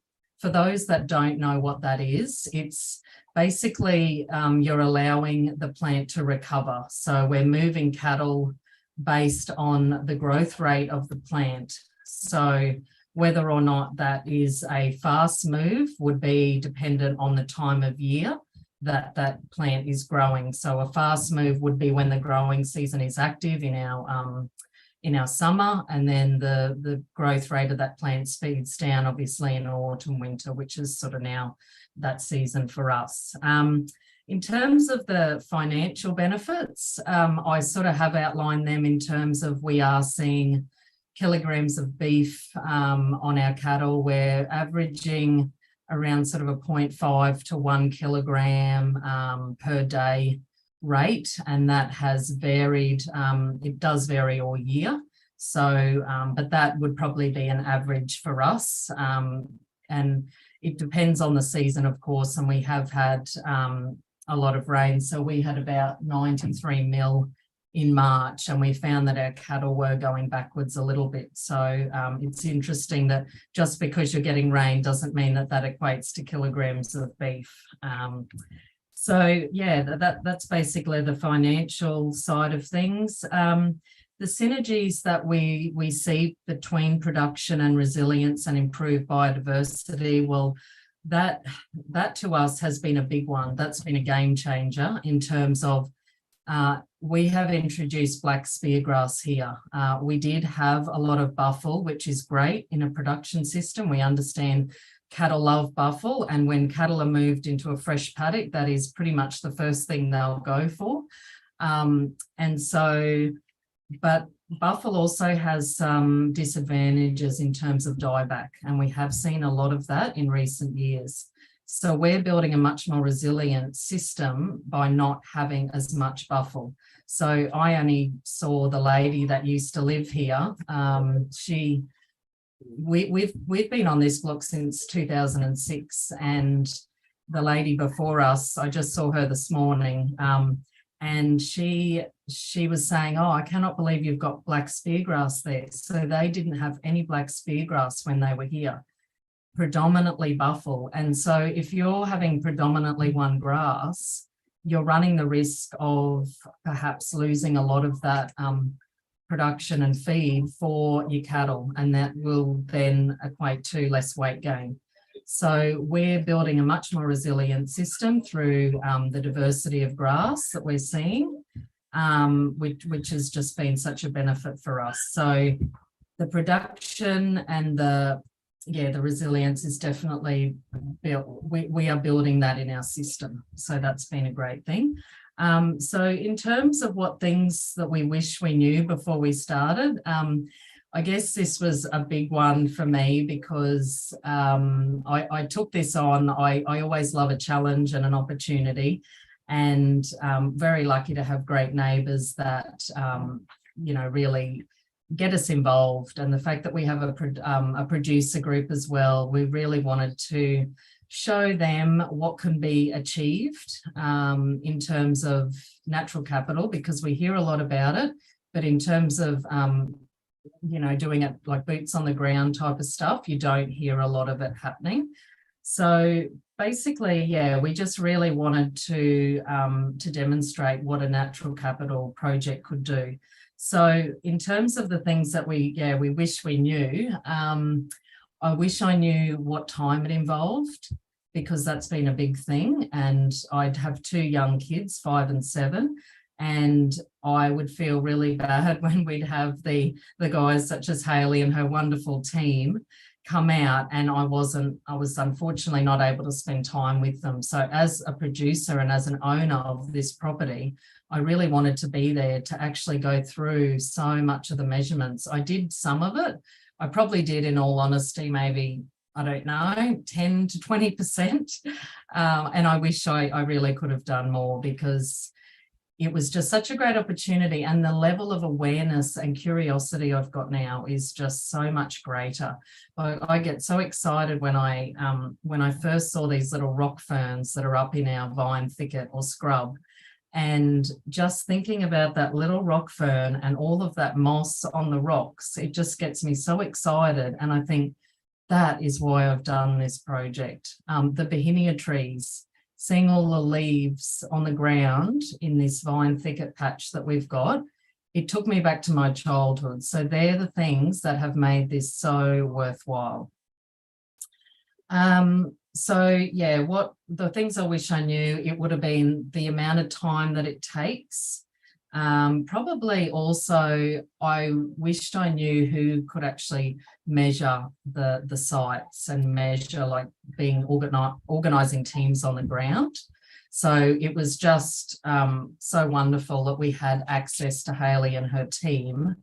for those that don't know what that is, it's basically you're allowing the plant to recover. So we're moving cattle based on the growth rate of the plant. So whether or not that is a fast move would be dependent on the time of year that plant is growing. So a fast move would be when the growing season is active in our summer, and then the growth rate of that plant speeds down obviously in autumn, winter, which is sort of now that season for us. In terms of the financial benefits, I sort of have outlined them in terms of we are seeing kilograms of beef on our cattle. We're averaging around sort of a 0.5 to 1 kilogram per day rate, and that has varied. It does vary all year. So, but that would probably be an average for us. And it depends on the season, of course, and we have had a lot of rain. So we had about 93 mil in March, and we found that our cattle were going backwards a little bit. So it's interesting that just because you're getting rain doesn't mean that equates to kilograms of beef. So yeah, that's basically the financial side of things. The synergies that we see between production and resilience and improved biodiversity, well, that to us has been a big one. That's been a game changer in terms of we have introduced black speargrass here. We did have a lot of buffle, which is great in a production system. We understand cattle love buffle, and when cattle are moved into a fresh paddock, that is pretty much the first thing they'll go for. And so But buffel also has some disadvantages in terms of dieback, and we have seen a lot of that in recent years. So we're building a much more resilient system by not having as much buffel. So I only saw the lady that used to live here. We've been on this block since 2006, and the lady before us, I just saw her this morning, and she was saying, oh, I cannot believe you've got black speargrass there. So they didn't have any black speargrass when they were here, predominantly buffel. And so if you're having predominantly one grass, you're running the risk of perhaps losing a lot of that production and feed for your cattle, and that will then equate to less weight gain. So we're building a much more resilient system through the diversity of grass that we're seeing, which has just been such a benefit for us. So the production and the resilience is definitely built. We are building that in our system. So that's been a great thing. So in terms of what things that we wish we knew before we started, I guess this was a big one for me because I took this on. I always love a challenge and an opportunity, and very lucky to have great neighbours that, really get us involved. And the fact that we have a producer group as well, we really wanted to show them what can be achieved in terms of natural capital, because we hear a lot about it, but in terms of doing it like boots on the ground type of stuff, you don't hear a lot of it happening. So basically, we just really wanted to demonstrate what a natural capital project could do. So in terms of the things that we wish we knew, I wish I knew what time it involved, because that's been a big thing. And I'd have 2 young kids, 5 and 7. And I would feel really bad when we'd have the guys such as Hayley and her wonderful team come out, and I was unfortunately not able to spend time with them. So as a producer and as an owner of this property, I really wanted to be there to actually go through so much of the measurements. I did some of it. I probably did, in all honesty, maybe, I don't know, 10 to 20%. And I wish I really could have done more, because it was just such a great opportunity, and the level of awareness and curiosity I've got now is just so much greater. I get so excited when I first saw these little rock ferns that are up in our vine thicket or scrub, and just thinking about that little rock fern and all of that moss on the rocks, it just gets me so excited. And I think that is why I've done this project. The Bohemia trees, seeing all the leaves on the ground in this vine thicket patch that we've got, it took me back to my childhood. So they're the things that have made this so worthwhile. What the things I wish I knew, it would have been the amount of time that it takes. Probably also, I wished I knew who could actually measure the sites and measure, like being organising teams on the ground. So it was just so wonderful that we had access to Hayley and her team.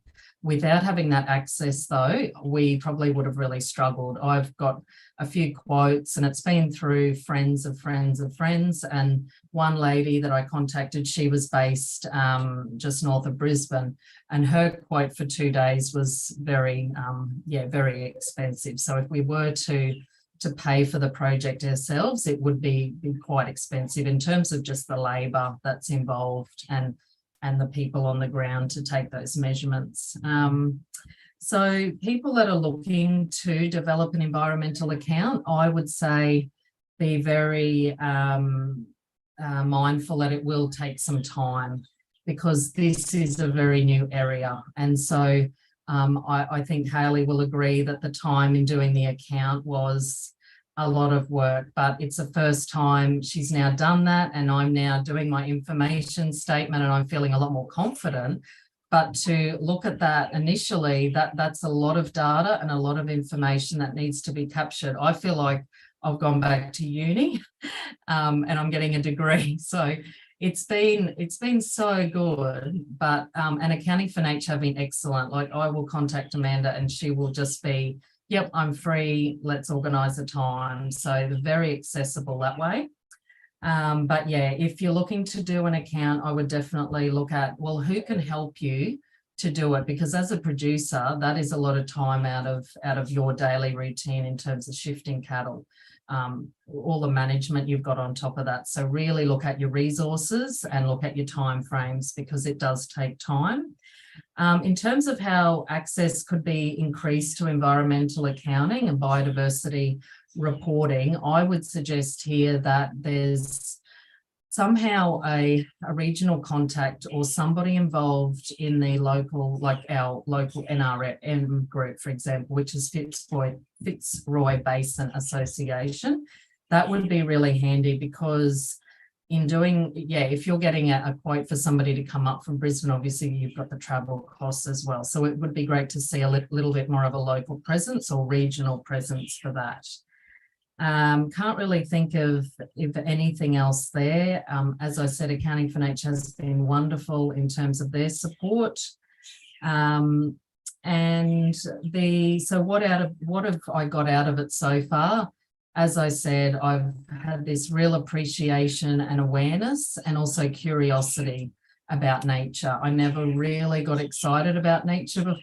Without having that access, though, we probably would have really struggled. I've got a few quotes, and it's been through friends of friends of friends. And one lady that I contacted, she was based just north of Brisbane, and her quote for 2 days was very expensive. So if we were to pay for the project ourselves, it would be quite expensive in terms of just the labour that's involved and the people on the ground to take those measurements. So people that are looking to develop an environmental account, I would say be very mindful that it will take some time, because this is a very new area. And so I think Hayley will agree that the time in doing the account was a lot of work, but it's the first time she's now done that, and I'm now doing my information statement, and I'm feeling a lot more confident. But to look at that initially, that's a lot of data and a lot of information that needs to be captured. I feel like I've gone back to uni and I'm getting a degree. So it's been so good, but and Accounting for Nature have been excellent. Like, I will contact Amanda and she will just be, yep, I'm free, let's organise a time. So they're very accessible that way. But yeah, if you're looking to do an account, I would definitely look at, well, who can help you to do it? Because as a producer, that is a lot of time out of your daily routine in terms of shifting cattle, all the management you've got on top of that. So really look at your resources and look at your time frames, because it does take time. In terms of how access could be increased to environmental accounting and biodiversity reporting, I would suggest here that there's somehow a regional contact or somebody involved in the local, like our local NRM group, for example, which is Fitzroy Basin Association. That would be really handy, because in doing, if you're getting a quote for somebody to come up from Brisbane, obviously you've got the travel costs as well. So it would be great to see a little bit more of a local presence or regional presence for that. Can't really think of anything else there. As I said, Accounting for Nature has been wonderful in terms of their support. So what have I got out of it so far? As I said, I've had this real appreciation and awareness, and also curiosity about nature. I never really got excited about nature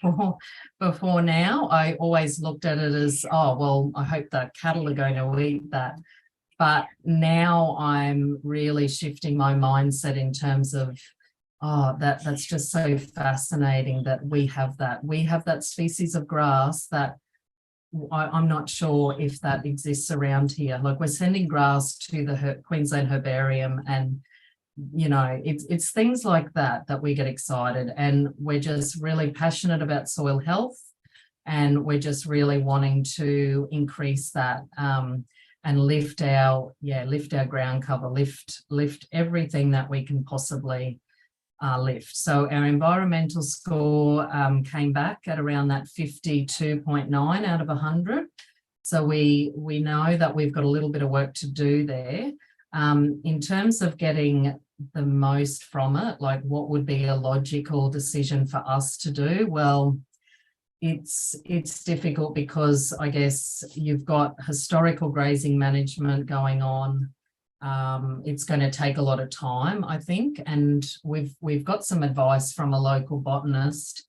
before now. I always looked at it as, oh, well, I hope the cattle are going to eat that. But now I'm really shifting my mindset in terms of, oh, that's just so fascinating that we have that. We have that species of grass that I'm not sure if that exists around here. Like, we're sending grass to the Queensland Herbarium, and you know, it's things like that we get excited, and we're just really passionate about soil health, and we're just really wanting to increase that and lift our ground cover, lift everything that we can possibly lift. So our environmental score came back at around that 52.9 out of 100. So we know that we've got a little bit of work to do there. In terms of getting the most from it, like what would be a logical decision for us to do? Well, it's difficult, because I guess you've got historical grazing management going on. It's going to take a lot of time, I think, and we've got some advice from a local botanist,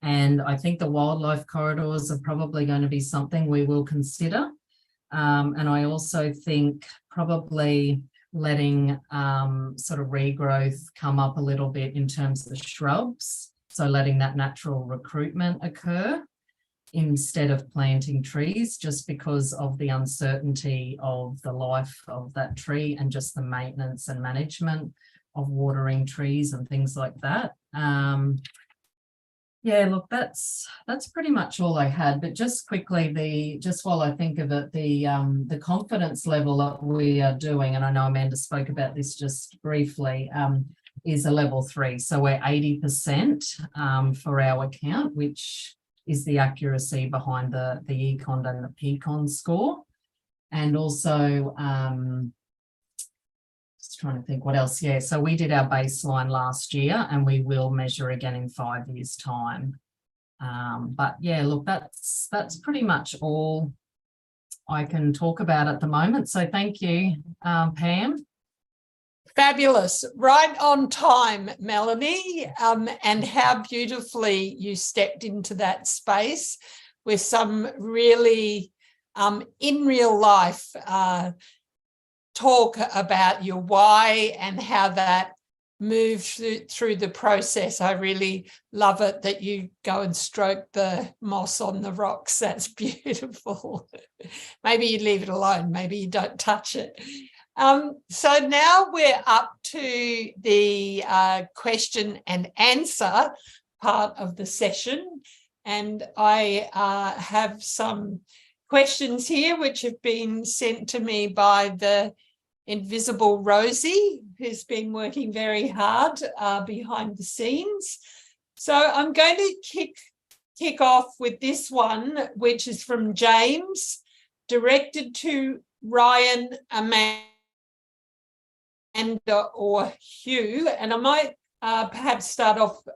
and I think the wildlife corridors are probably going to be something we will consider. And I also think probably letting sort of regrowth come up a little bit in terms of the shrubs, so letting that natural recruitment occur instead of planting trees, just because of the uncertainty of the life of that tree and just the maintenance and management of watering trees and things like that. Yeah, look, that's pretty much all I had. But just quickly, just while I think of it, the confidence level that we are doing, and I know Amanda spoke about this just briefly, is a level 3. So we're 80% for our account, which is the accuracy behind the Econ and the Pecon score. And also, just trying to think what else. Yeah, so we did our baseline last year, and we will measure again in 5 years' time. But yeah, look, that's pretty much all I can talk about at the moment. So thank you, Pam. Fabulous. Right on time, Melanie, and how beautifully you stepped into that space with some really, in real life, talk about your why and how that moved through the process. I really love it that you go and stroke the moss on the rocks. That's beautiful. Maybe you leave it alone. Maybe you don't touch it. So now we're up to the question and answer part of the session. And I have some questions here which have been sent to me by the invisible Rosie, who's been working very hard behind the scenes. So I'm going to kick off with this one, which is from James, directed to Ryan, Amanda, Amanda or Hugh, and I might perhaps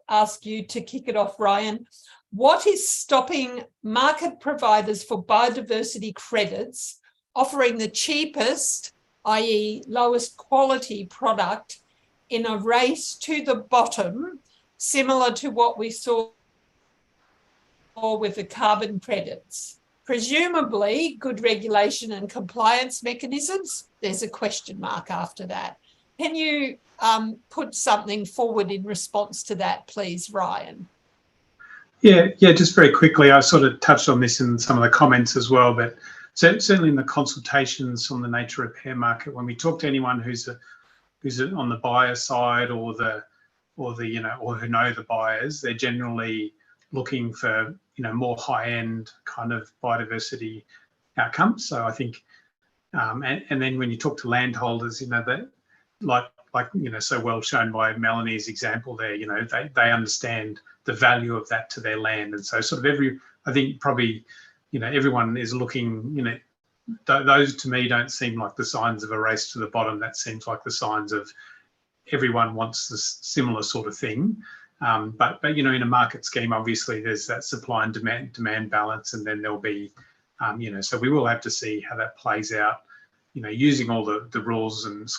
ask you to kick it off, Ryan. What is stopping market providers for biodiversity credits offering the cheapest, i.e. lowest quality product in a race to the bottom, similar to what we saw with the carbon credits? Presumably good regulation and compliance mechanisms. There's a question mark after that. Can you put something forward in response to that, please, Ryan? Yeah, just very quickly, I sort of touched on this in some of the comments as well, but certainly in the consultations on the nature repair market, when we talk to anyone who's on the buyer side or who know the buyers, they're generally looking for more high-end kind of biodiversity outcomes. So I think, and then when you talk to landholders, that so well shown by Melanie's example there, they understand the value of that to their land, and so sort of I think probably everyone is looking. Those to me don't seem like the signs of a race to the bottom. That seems like the signs of everyone wants this similar sort of thing. But in a market scheme, obviously there's that supply and demand balance, and then there'll be so we will have to see how that plays out, using all the rules and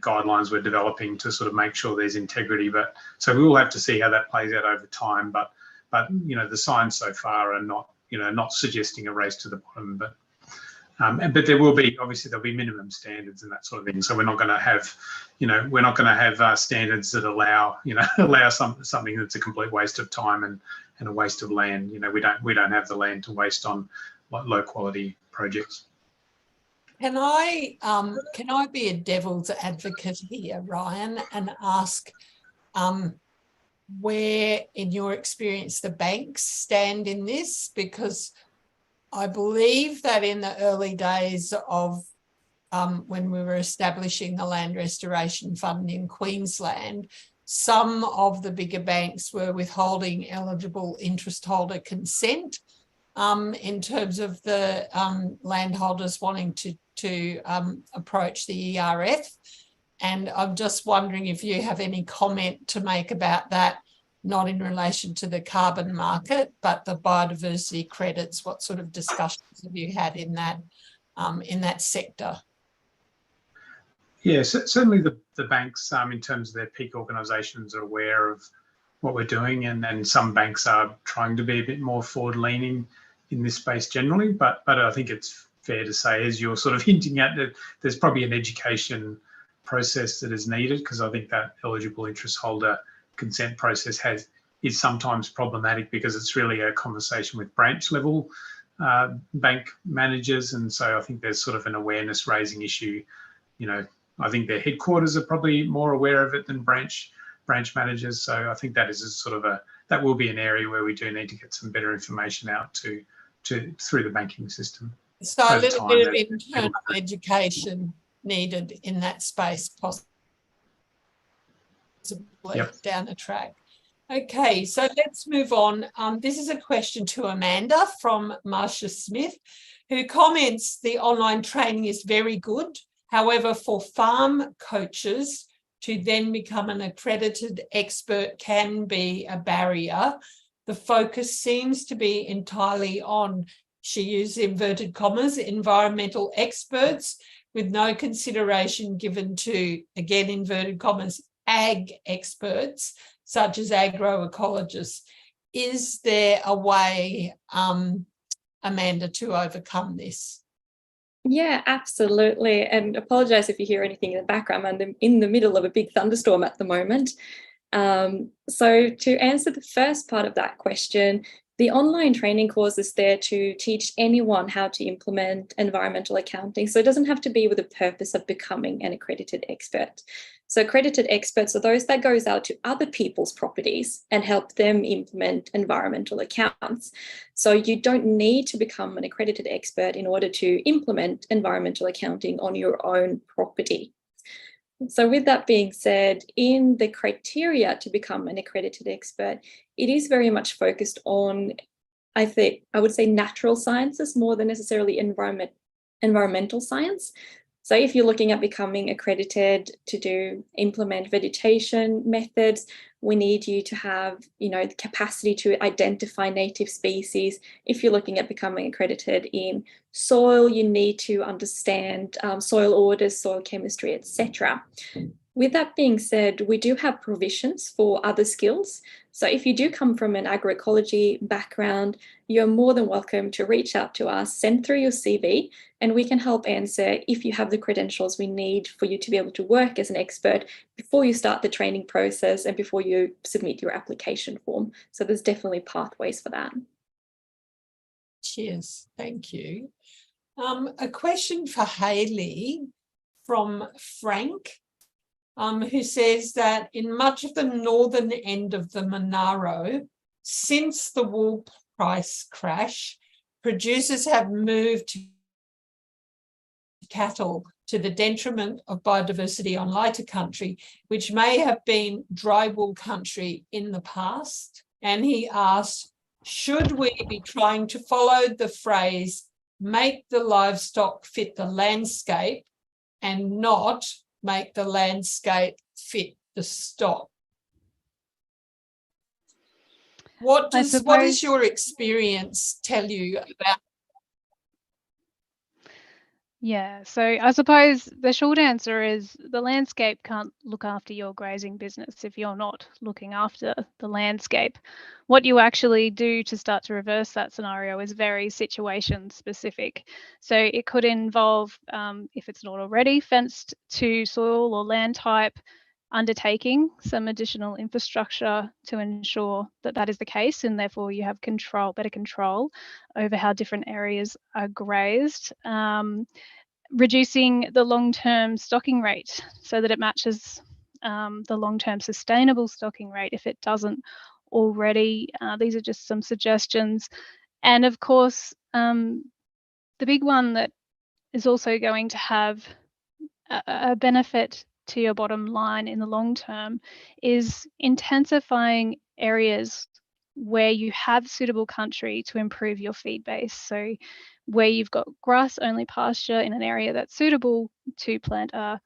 guidelines we're developing to sort of make sure there's integrity. But so we will have to see how that plays out over time. But the signs so far are not suggesting a race to the bottom. But there will be, obviously there'll be minimum standards and that sort of thing. So we're not going to have standards that allow something that's a complete waste of time and a waste of land. We don't have the land to waste on low quality projects. Can I be a devil's advocate here, Ryan, and ask where, in your experience, the banks stand in this? Because I believe that in the early days of when we were establishing the Land Restoration Fund in Queensland, some of the bigger banks were withholding eligible interest holder consent in terms of the landholders wanting to approach the ERF. And I'm just wondering if you have any comment to make about that, not in relation to the carbon market, but the biodiversity credits. What sort of discussions have you had in that sector? Yeah, certainly the banks, in terms of their peak organisations, are aware of what we're doing, and then some banks are trying to be a bit more forward-leaning in this space generally. But I think it's fair to say, as you're sort of hinting at, that there's probably an education process that is needed, because I think that eligible interest holder consent process is sometimes problematic, because it's really a conversation with branch level bank managers, and so I think there's sort of an awareness raising issue. I think their headquarters are probably more aware of it than branch managers. So I think that is that will be an area where we do need to get some better information out to through the banking system. So a little bit of internal education needed in that space, possibly down the track. Okay, so let's move on. This is a question to Amanda from Marcia Smith, who comments the online training is very good. However, for farm coaches to then become an accredited expert can be a barrier. The focus seems to be entirely on, she used inverted commas, environmental experts, with no consideration given to, again, inverted commas, ag experts, such as agroecologists. Is there a way, Amanda, to overcome this? Yeah, absolutely. And apologise if you hear anything in the background. I'm in the middle of a big thunderstorm at the moment. So to answer the first part of that question, the online training course is there to teach anyone how to implement environmental accounting. So it doesn't have to be with the purpose of becoming an accredited expert. So accredited experts are those that goes out to other people's properties and help them implement environmental accounts. So you don't need to become an accredited expert in order to implement environmental accounting on your own property. So with that being said, in the criteria to become an accredited expert, it is very much focused on, I would say, natural sciences more than necessarily environmental science. So if you're looking at becoming accredited to implement vegetation methods, we need you to have, the capacity to identify native species. If you're looking at becoming accredited in soil, you need to understand soil orders, soil chemistry, etc. With that being said, we do have provisions for other skills. So if you do come from an agroecology background, you're more than welcome to reach out to us, send through your CV, and we can help answer if you have the credentials we need for you to be able to work as an expert before you start the training process and before you submit your application form. So there's definitely pathways for that. Cheers, thank you. A question for Hayley from Frank, who says that in much of the northern end of the Monaro, since the wool price crash, producers have moved cattle to the detriment of biodiversity on lighter country, which may have been dry wool country in the past. And he asked, should we be trying to follow the phrase, make the livestock fit the landscape and not make the landscape fit the stock? What does your experience tell you about? Yeah, so I suppose the short answer is the landscape can't look after your grazing business if you're not looking after the landscape. What you actually do to start to reverse that scenario is very situation specific. So it could involve, if it's not already fenced to soil or land type, undertaking some additional infrastructure to ensure that that is the case, and therefore you have better control over how different areas are grazed. Reducing the long-term stocking rate so that it matches the long-term sustainable stocking rate if it doesn't already. These are just some suggestions. And of course, the big one that is also going to have a benefit to your bottom line in the long term is intensifying areas where you have suitable country to improve your feed base. So where you've got grass only pasture in an area that's suitable to plant a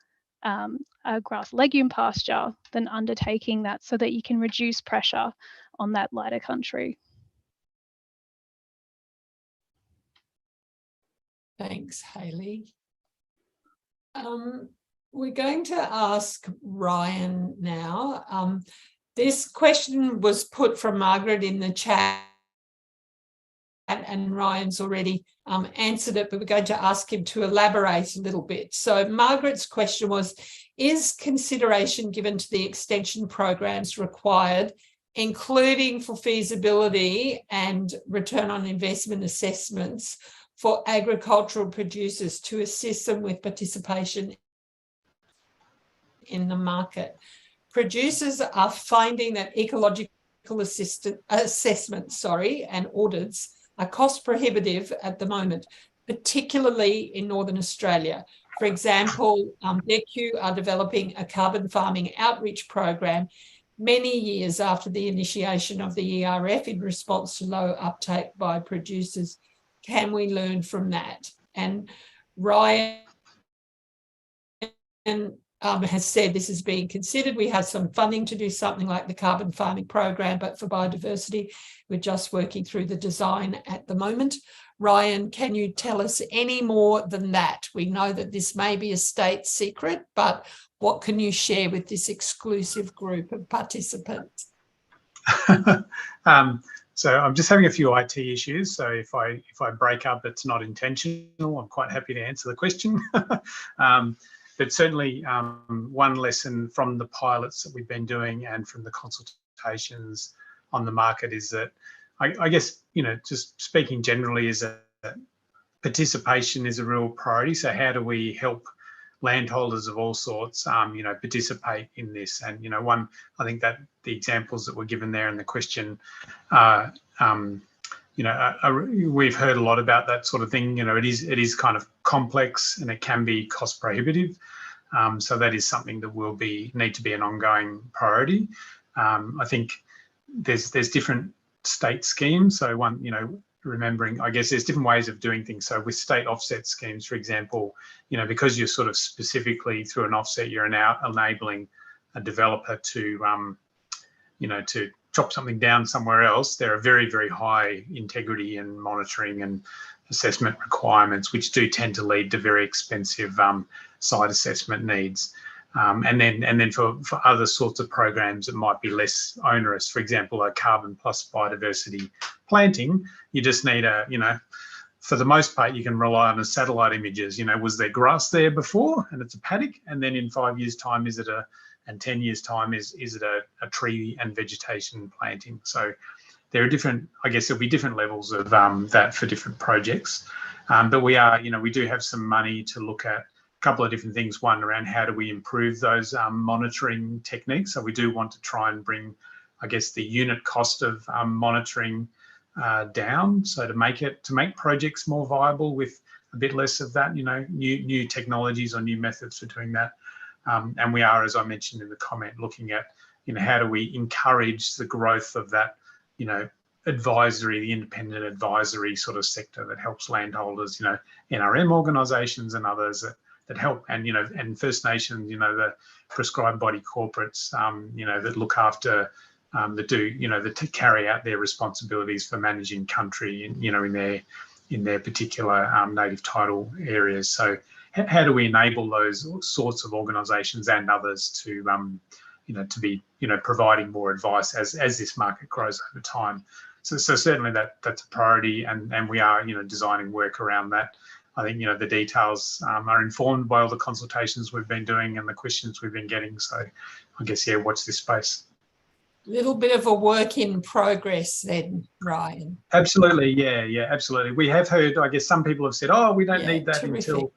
grass legume pasture, then undertaking that so that you can reduce pressure on that lighter country. Thanks, Hayley. We're going to ask Ryan now. This question was put from Margaret in the chat, and Ryan's already answered it, but we're going to ask him to elaborate a little bit. So Margaret's question was, is consideration given to the extension programs required, including for feasibility and return on investment assessments for agricultural producers to assist them with participation in the market? Producers are finding that ecological assessments and audits are cost prohibitive at the moment, particularly in Northern Australia. For example, DECU are developing a carbon farming outreach program many years after the initiation of the ERF in response to low uptake by producers. Can we learn from that? And Ryan has said this is being considered. We have some funding to do something like the carbon farming program, but for biodiversity, we're just working through the design at the moment. Ryan, can you tell us any more than that? We know that this may be a state secret, but what can you share with this exclusive group of participants? So I'm just having a few IT issues. So if I break up, it's not intentional. I'm quite happy to answer the question. But certainly one lesson from the pilots that we've been doing and from the consultations on the market is that I guess, just speaking generally, is that participation is a real priority. So how do we help landholders of all sorts, participate in this? And, I think that the examples that were given there in the question, we've heard a lot about that sort of thing. It is kind of complex and it can be cost prohibitive. So that is something that need to be an ongoing priority. I think there's different state schemes. So remembering, I guess there's different ways of doing things. So with state offset schemes, for example, you know, because you're sort of specifically through an offset, you're now enabling a developer to, you know, to chop something down somewhere else. There are very, very high integrity and monitoring and assessment requirements, which do tend to lead to very expensive site assessment needs. And then for other sorts of programs, it might be less onerous. For example, a carbon plus biodiversity planting, you just need a, you know, for the most part, you can rely on the satellite images. You know, was there grass there before and it's a paddock? And then in 5 years' time, is it a, and 10 years' time, is it a tree and vegetation planting? So there are different, I guess there'll be different levels of that for different projects. But we are, you know, we do have some money to look at a couple of different things. One, around how do we improve those monitoring techniques? So we do want to try and bring, I guess, the unit cost of monitoring down. So to make projects more viable with a bit less of that, you know, new technologies or new methods for doing that. And we are, as I mentioned in the comment, looking at, you know, how do we encourage the growth of that, you know, advisory, the independent advisory sort of sector that helps landholders, you know, NRM organisations and others that help, and, you know, and First Nations, you know, the prescribed body corporates, you know, that look after, that do, you know, that to carry out their responsibilities for managing country, you know, in their particular native title areas. So how do we enable those sorts of organisations and others to, you know, to be, you know, providing more advice as this market grows over time? So certainly that's a priority, and we are, you know, designing work around that. I think, you know, the details are informed by all the consultations we've been doing and the questions we've been getting. So I guess, yeah, watch this space. Little bit of a work in progress then, Ryan. Absolutely, yeah, absolutely. We have heard, I guess some people have said, oh, we don't need that terrific.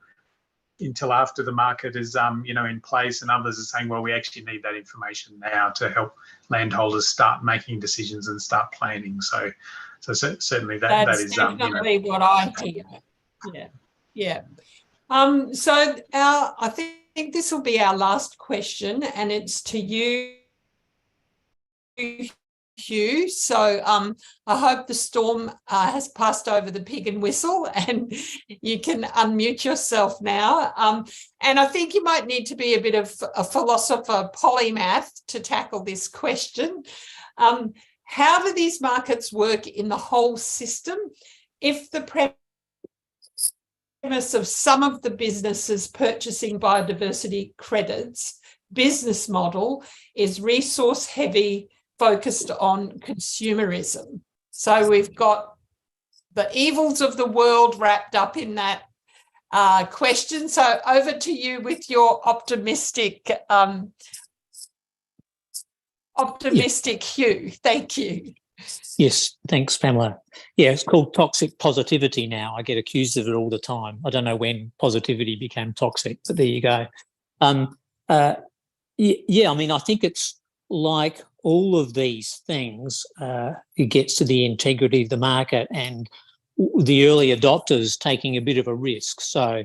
until after the market is, you know, in place, and others are saying, well, we actually need that information now to help landholders start making decisions and start planning. So certainly that is definitely, you know, what I hear. Yeah. So I think this will be our last question, and it's to you, Hugh. So I hope the storm has passed over the pig and whistle, and you can unmute yourself now. And I think you might need to be a bit of a philosopher polymath to tackle this question. How do these markets work in the whole system if the premise of some of the businesses purchasing biodiversity credits business model is resource heavy, focused on consumerism? So we've got the evils of the world wrapped up in that question. So over to you with your optimistic Hugh. Thank you. Yes, thanks, Pamela. Yeah, it's called toxic positivity now. I get accused of it all the time. I don't know when positivity became toxic, but there you go. Yeah, I mean, I think it's like all of these things, it gets to the integrity of the market and the early adopters taking a bit of a risk. So,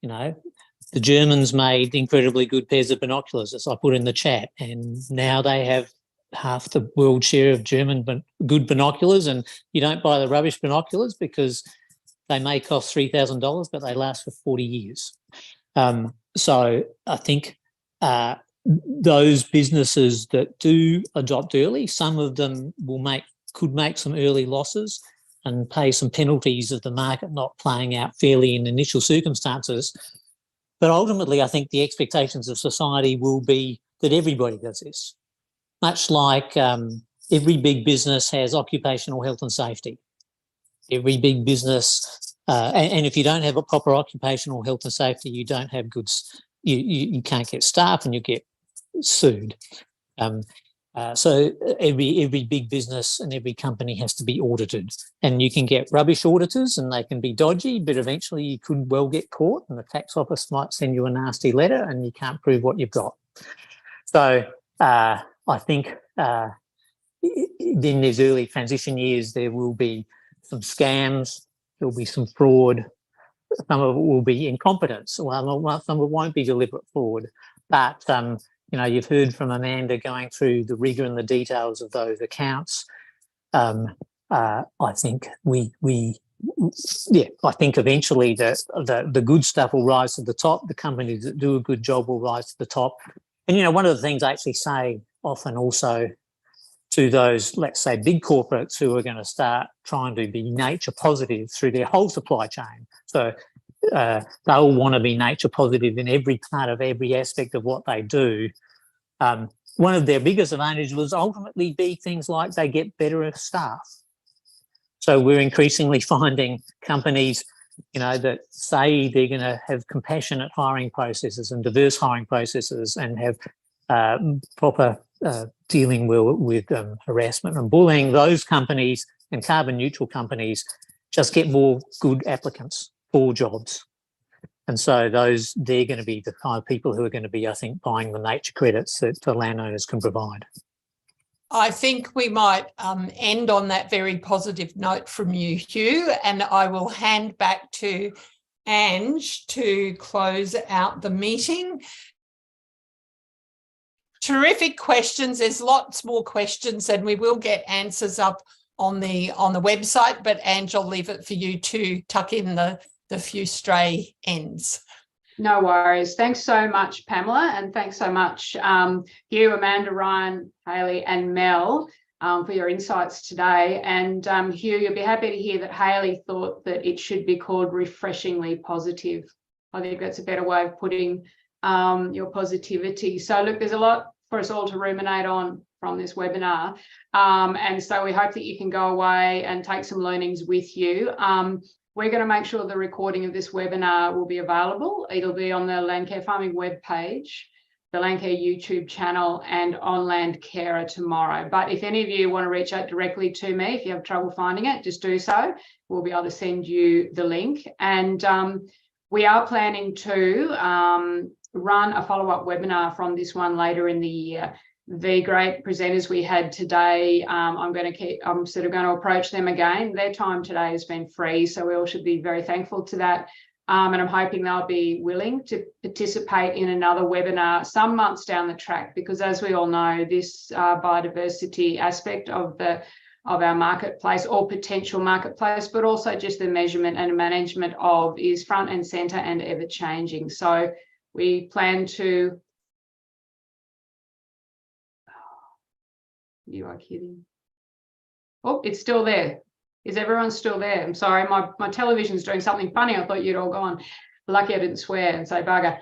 you know, the Germans made incredibly good pairs of binoculars, as I put in the chat, and now they have half the world share of German good binoculars, and you don't buy the rubbish binoculars because they may cost $3,000, but they last for 40 years. So I think those businesses that do adopt early, some of them could make some early losses and pay some penalties of the market not playing out fairly in initial circumstances. But ultimately, I think the expectations of society will be that everybody does this. Much like every big business has occupational health and safety. Every big business, and if you don't have a proper occupational health and safety, you don't have goods. You can't get staff, and you get sued. So every big business and every company has to be audited, and you can get rubbish auditors, and they can be dodgy, but eventually you could well get caught, and the tax office might send you a nasty letter, and you can't prove what you've got. So I think in these early transition years, there will be some scams, there will be some fraud, some of it will be incompetence. Well, some of it won't be deliberate fraud, but you know, you've heard from Amanda going through the rigour and the details of those accounts. I think I think eventually the good stuff will rise to the top. The companies that do a good job will rise to the top. And, one of the things I actually say often also to those, let's say, big corporates who are going to start trying to be nature positive through their whole supply chain. So they'll want to be nature positive in every part of every aspect of what they do. One of their biggest advantages will ultimately be things like they get better staff. So we're increasingly finding companies, that say they're going to have compassionate hiring processes and diverse hiring processes and have proper dealing with harassment and bullying. Those companies and carbon neutral companies just get more good applicants for jobs. And so they're going to be the kind of people who are going to be, I think, buying the nature credits that the landowners can provide. I think we might end on that very positive note from you, Hugh, and I will hand back to Ange to close out the meeting. Terrific questions. There's lots more questions and we will get answers up on the website, but Ange, I'll leave it for you to tuck in the few stray ends. No worries. Thanks so much, Pamela, and thanks so much, Hugh, Amanda, Ryan, Hayley and Mel for your insights today. And Hugh, you'll be happy to hear that Hayley thought that it should be called refreshingly positive. I think that's a better way of putting your positivity. So look, there's a lot for us all to ruminate on from this webinar. And so we hope that you can go away and take some learnings with you. We're going to make sure the recording of this webinar will be available. It'll be on the Landcare Farming webpage, the Landcare YouTube channel, and on Landcarer tomorrow. But if any of you want to reach out directly to me, if you have trouble finding it, just do so. We'll be able to send you the link. And we are planning to run a follow-up webinar from this one later in the year. The great presenters we had today, I'm sort of going to approach them again. Their time today has been free, so we all should be very thankful to that. And I'm hoping they'll be willing to participate in another webinar some months down the track, because as we all know, this biodiversity aspect of our marketplace or potential marketplace, but also just the measurement and management of, is front and centre and ever changing. So we plan to. You are kidding. Oh, it's still there. Is everyone still there? I'm sorry, my television's doing something funny. I thought you'd all gone. Lucky I didn't swear and say bugger.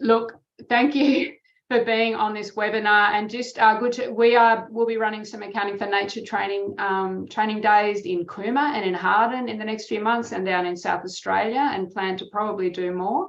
Look, thank you for being on this webinar, and just we'll be running some Accounting for Nature training days in Cooma and in Harden in the next few months, and down in South Australia, and plan to probably do more.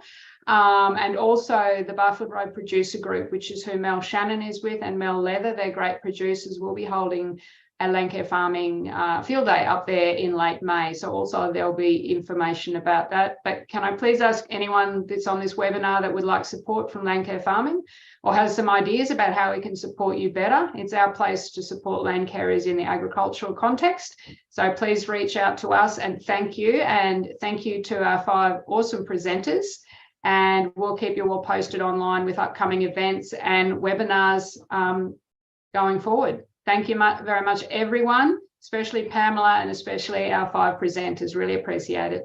And also the Barfoot Road Producer Group, which is who Mel Shannon is with, and Mel Leather, they're great producers, will be holding a Landcare Farming field day up there in late May. So also there'll be information about that. But can I please ask anyone that's on this webinar that would like support from Landcare Farming or has some ideas about how we can support you better? It's our place to support land carers in the agricultural context. So please reach out to us, and thank you. And thank you to our 5 awesome presenters. And we'll keep you all posted online with upcoming events and webinars going forward. Thank you very much, everyone, especially Pamela and especially our 5 presenters. Really appreciate it.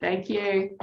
Thank you.